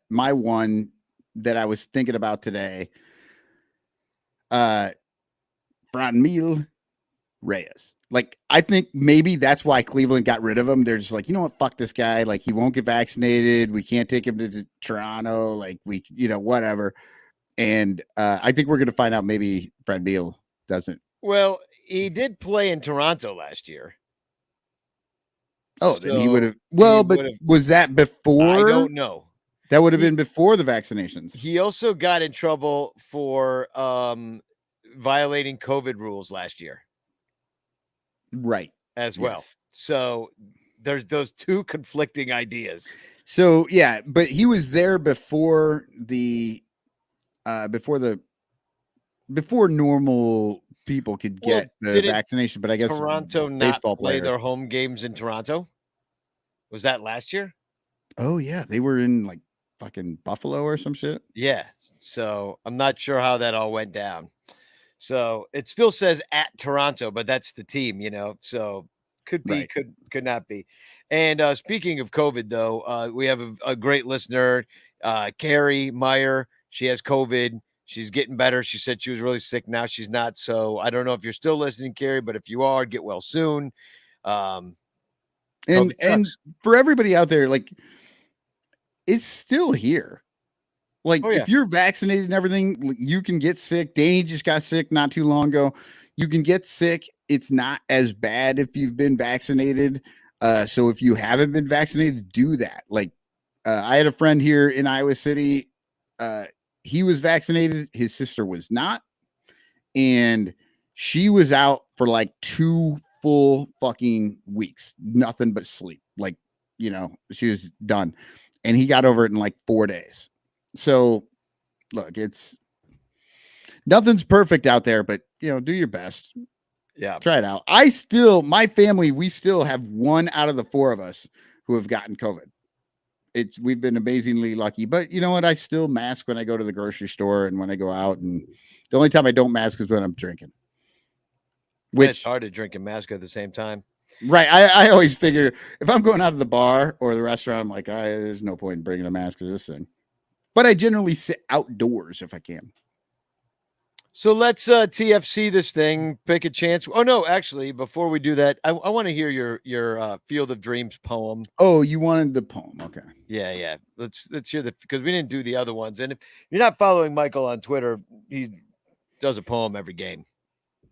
my one that I was thinking about today. Franmil Reyes. Like, I think maybe that's why Cleveland got rid of him. They're just like, you know what, fuck this guy. Like, he won't get vaccinated. We can't take him to Toronto. Like, whatever. And I think we're going to find out maybe Franmil doesn't. Well, he did play in Toronto last year. Oh, then he would have. Well, but was that before? I don't know. That would have been before the vaccinations. He also got in trouble for violating COVID rules last year. Right. As well. Yes. So there's those two conflicting ideas. So yeah, but he was there before normal people could get the vaccination. But I guess Toronto not play their home games in Toronto. Was that last year? Oh yeah, they were in like fucking Buffalo or some shit. Yeah. So I'm not sure how that all went down. So it still says at Toronto, but that's the team, so could be, could not be. And speaking of COVID, though, we have a great listener, Carrie Meyer. She has COVID. She's getting better. She said she was really sick. Now she's not. So I don't know if you're still listening, Carrie, but if you are, get well soon. And for everybody out there, like, it's still here. Like, if you're vaccinated and everything, you can get sick. Danny just got sick not too long ago. You can get sick. It's not as bad if you've been vaccinated. So if you haven't been vaccinated, do that. Like, I had a friend here in Iowa City. He was vaccinated. His sister was not. And she was out for like 2 full fucking weeks. Nothing but sleep. Like, she was done. And he got over it in like 4 days. So look, Nothing's perfect out there, but do your best. Yeah. Try it out. My family, we still have 1 out of the 4 of us who have gotten COVID. We've been amazingly lucky, but you know what? I still mask when I go to the grocery store and when I go out, and the only time I don't mask is when I'm drinking. It's hard to drink and mask at the same time. Right. I always figure if I'm going out of the bar or the restaurant, I'm like, there's no point in bringing a mask to this thing. But I generally sit outdoors if I can. So let's TFC this thing, pick a chance. Oh no, actually, before we do that, I want to hear your Field of Dreams poem. Oh, you wanted the poem. Okay. Yeah. Let's hear because we didn't do the other ones. And if you're not following Michael on Twitter, he does a poem every game.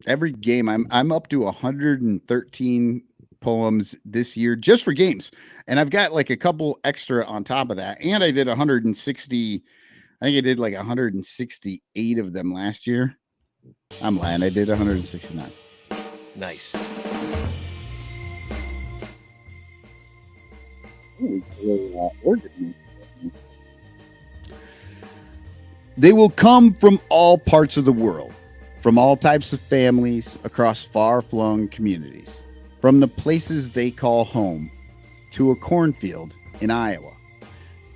Every game. I'm up to 113 poems this year just for games. And I've got like a couple extra on top of that. And I did 160. I think I did like 168 of them last year. I'm lying. I did 169. Nice. They will come from all parts of the world, from all types of families across far-flung communities, from the places they call home to a cornfield in Iowa.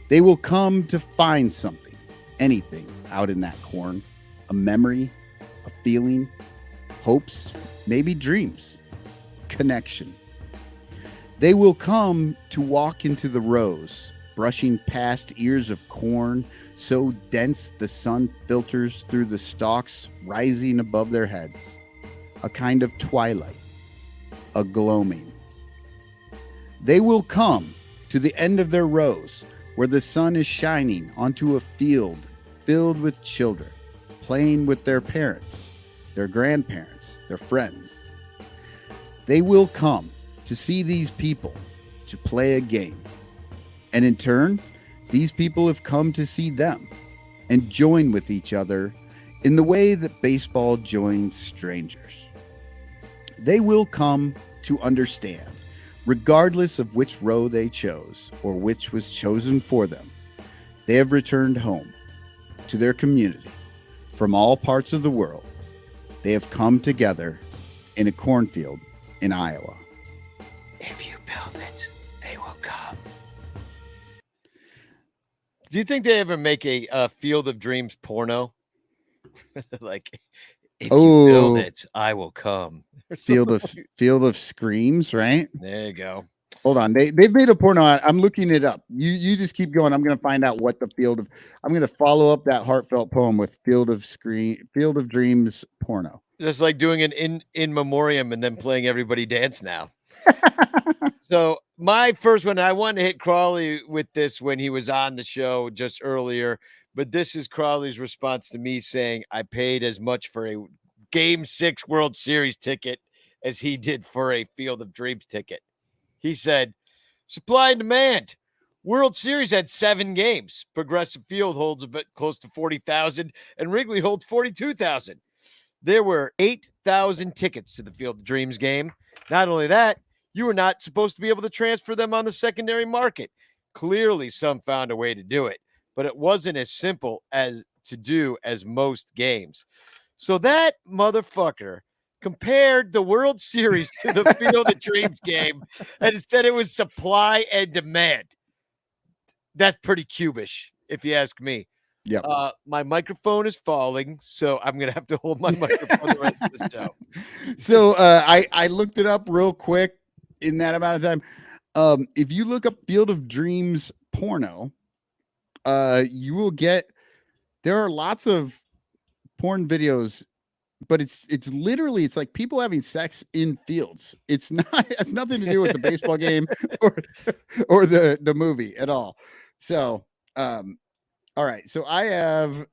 They will come to find something. Anything out in that corn, a memory, a feeling, hopes, maybe dreams, connection. They will come to walk into the rows, brushing past ears of corn so dense the sun filters through the stalks rising above their heads, a kind of twilight, a gloaming. They will come to the end of their rows, where the sun is shining onto a field filled with children, playing with their parents, their grandparents, their friends. They will come to see these people, to play a game. And in turn, these people have come to see them and join with each other in the way that baseball joins strangers. They will come to understand, regardless of which row they chose or which was chosen for them. They have returned home to their community from all parts of the world. They have come together in a cornfield in Iowa. If you build it, they will come. Do you think they ever make a Field of Dreams porno? Like, if you build it, I will come. Field of Screams, right? There you go. Hold on. They've made a porno. I'm looking it up. You just keep going. I'm going to find out what I'm going to follow up that heartfelt poem with Field of Dreams porno. Just like doing an in memoriam and then playing Everybody Dance Now. So my first one, I wanted to hit Crawley with this when he was on the show just earlier, but this is Crawley's response to me saying I paid as much for a Game 6 World Series ticket as he did for a Field of Dreams ticket. He said, supply and demand. World Series had 7 games. Progressive Field holds a bit close to 40,000 and Wrigley holds 42,000. There were 8,000 tickets to the Field of Dreams game. Not only that, you were not supposed to be able to transfer them on the secondary market. Clearly, some found a way to do it, but it wasn't as simple as to do as most games. So that motherfucker compared the World Series to the Field of Dreams game and said it was supply and demand. That's pretty cubish, if you ask me. Yeah. My microphone is falling, so I'm gonna have to hold my microphone the rest of the show. So I looked it up real quick in that amount of time. If you look up Field of Dreams porno, you will get there are lots of porn videos, but it's literally it's like people having sex in fields. It's nothing to do with the baseball game or the movie at all. So all right. So I have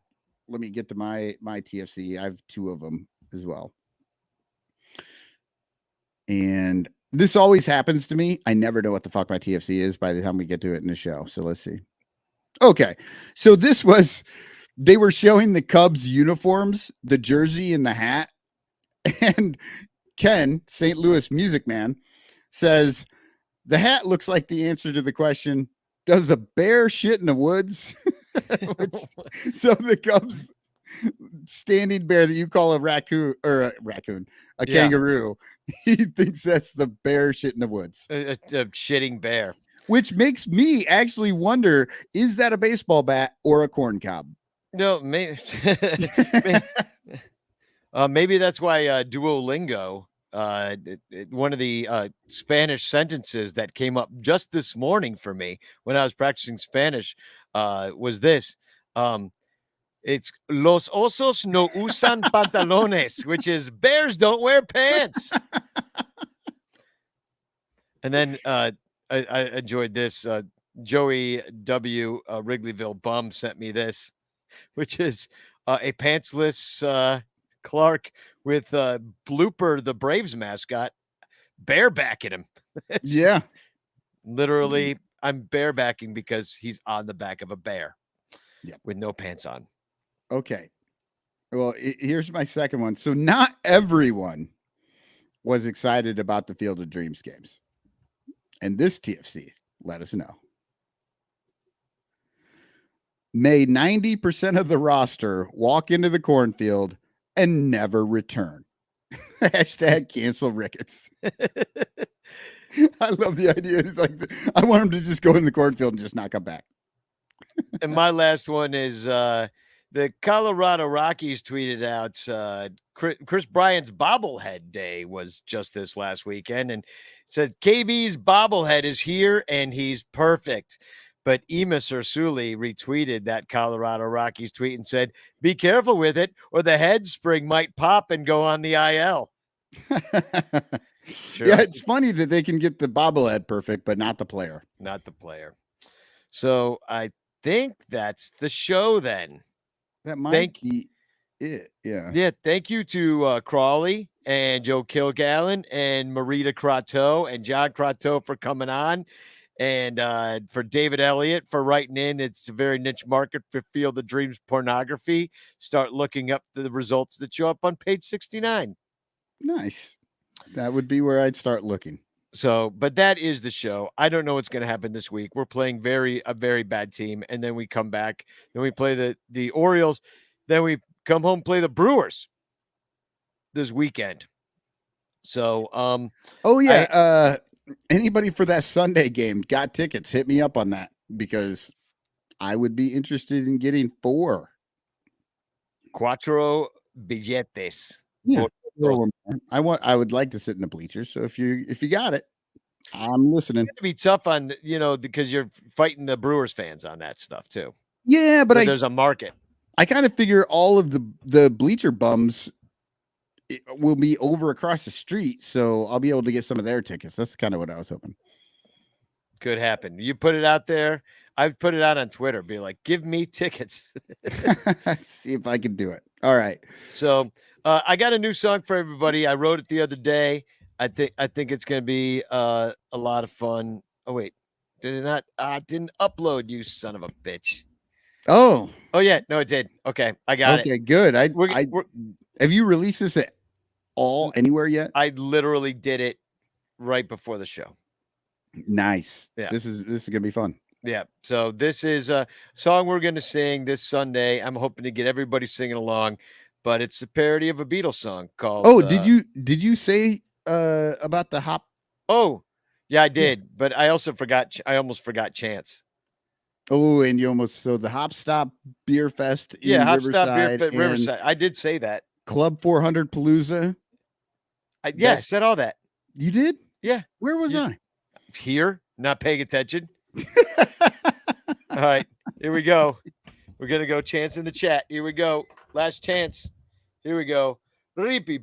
let me get to my TFC. I have 2 of them as well. And this always happens to me. I never know what the fuck my TFC is by the time we get to it in the show. So let's see. Okay. So they were showing the Cubs uniforms, the jersey and the hat. And Ken, St. Louis Music Man, says the hat looks like the answer to the question, does a bear shit in the woods? So the standing bear that you call a raccoon or a Yeah. kangaroo. He thinks that's the bear shit in the woods, A shitting bear. which makes me actually wonder: is that a baseball bat or a corn cob? No, maybe maybe that's why Duolingo, one of the Spanish sentences that came up just this morning for me when I was practicing Spanish was this. It's los osos no usan pantalones, which is bears don't wear pants. And then I enjoyed this. Joey W. Wrigleyville Bum sent me this, which is a pantsless Clark with Blooper, the Braves mascot, barebacking him. Yeah. Literally, I'm barebacking because he's on the back of a bear Yep. with no pants on. Okay. Well, here's my second one. So not everyone was excited about the Field of Dreams games. And this TFC let us know. May 90% of the roster walk into the cornfield and never return. Hashtag cancel Ricketts. I love the idea. It's like, I want him to just go in the cornfield and just not come back. And my last one is the Colorado Rockies tweeted out Chris Bryant's bobblehead day was just this last weekend, and said KB's bobblehead is here and he's perfect. But Emus Ursuli retweeted that Colorado Rockies tweet and said, "Be careful with it, or the head spring might pop and go on the IL." Sure. Yeah, it's funny that they can get the bobblehead perfect, but not the player. Not the player. So I think that's the show then. That might be it. Yeah. Yeah. Thank you to Crawley and Joe Kilgallen and Marita Croteau and John Croteau for coming on. And for David Elliott for writing in. It's a very niche market for Field of Dreams pornography. Start looking up the results that show up on page 69. Nice. That would be where I'd start looking. So, but that is the show. I don't know what's going to happen this week. We're playing a very bad team, and then we come back. Then we play the Orioles. Then we come home, play the Brewers this weekend. So, oh yeah. Anybody for that Sunday game got tickets? Hit me up on that because I would be interested in getting 4. Cuatro billetes. Yeah. I would like to sit in the bleachers. So if you got it, I'm listening. It's going to be tough on, because you're fighting the Brewers fans on that stuff too. Yeah, but there's a market. I kind of figure all of the bleacher bums will be over across the street, so I'll be able to get some of their tickets. That's kind of what I was hoping. Could happen. You put it out there. I've put it out on Twitter. Be like, give me tickets. See if I can do it. All right. So I got a new song for everybody. I wrote it the other day. I think it's going to be a lot of fun. Oh wait, did it not? I didn't upload. You son of a bitch. Oh yeah, no, it did. Okay, I got it. Okay, good. Have you released this at all anywhere yet? I literally did it right before the show. Nice. Yeah, this is gonna be fun. Yeah. So this is a song we're going to sing this Sunday. I'm hoping to get everybody singing along, but it's a parody of a Beatles song called. Oh, did you say about the hop? Oh, yeah, I did, but I also forgot. I almost forgot Chance. Oh, and you almost the Hop Stop Beer Fest. Yeah, Hop Stop Riverside Beer Fest, Riverside. I did say that. Club 400 Palooza. I said all that. You did? Yeah. Where was I? Here, not paying attention. All right, here we go. We're gonna go Chance in the chat. Here we go. Last chance. Here we go. Bernie Barron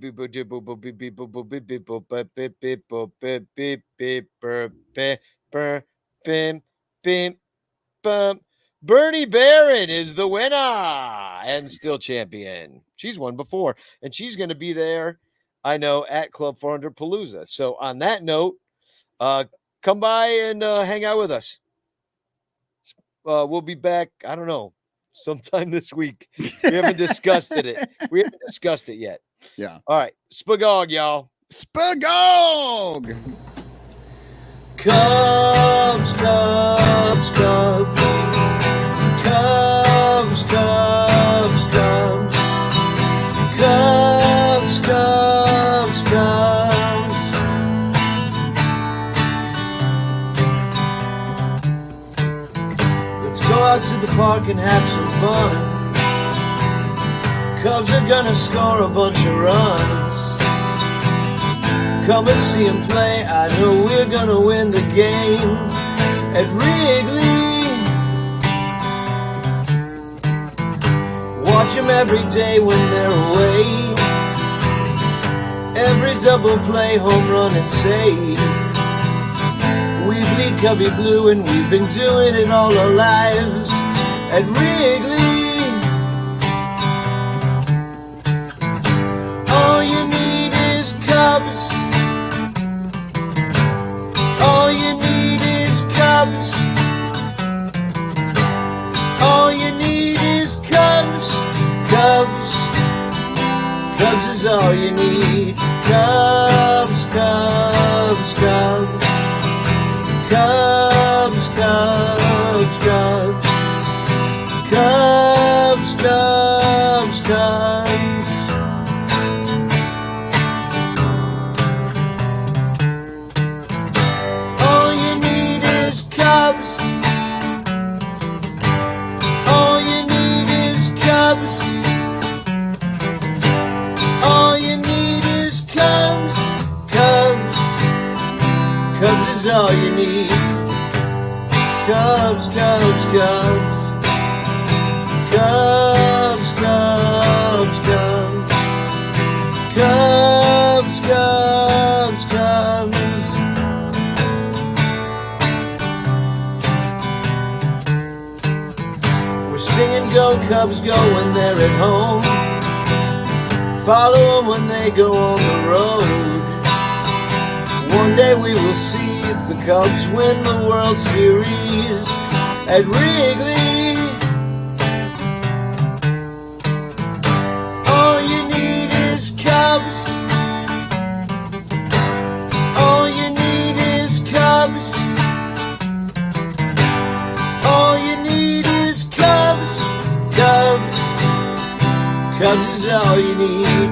is the winner and still champion. She's won before, and she's going to be there, I know, at Club 400 Palooza. So on that note, come by and hang out with us. We'll be back, I don't know, sometime this week. We haven't discussed it. We haven't discussed it yet. Yeah. All right. Spagog, y'all. Spagog! Cubs, Cubs, Cubs. Cubs, Cubs, Cubs. out to the park and have some fun. Cubs are gonna score a bunch of runs. Come and see them play, I know we're gonna win the game at Wrigley. Watch them every day when they're away. Every double play, home run and save. We bleed Cubby blue and we've been doing it all our lives at Wrigley. All you need is Cubs. All you need is Cubs. All you need is Cubs. Cubs. Cubs is all you need. Cubs, Cubs, Cubs. Cubs, Cubs, Cubs. Cubs, Cubs, Cubs. All you need is Cubs. All you need is Cubs. All you need is Cubs. Cubs. Cubs is all you need. Cubs, Cubs, Cubs. Cubs, Cubs, Cubs. Cubs, Cubs, Cubs. We're singing Go Cubs Go when they're at home. Follow them when they go on the road. One day we will see the Cubs win the World Series at Wrigley. All you need is Cubs. All you need is Cubs. All you need is Cubs. Cubs. Cubs is all you need.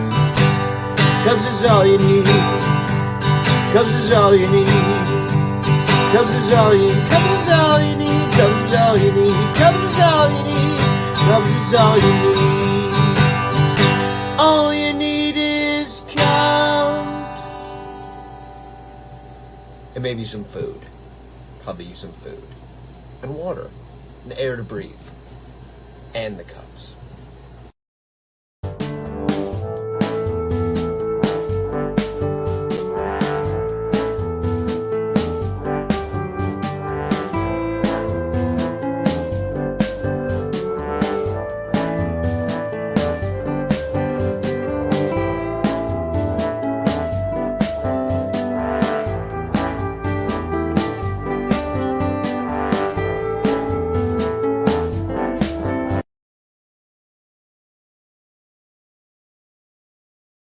Cubs is all you need. Cubs is all you need. Cubs is all you need. Cubs is all you need. Cubs is all you need. Cubs is all you need. Cubs is all you need. All you need is Cubs. And maybe some food. Probably use some food. And water. And air to breathe. And the Cubs.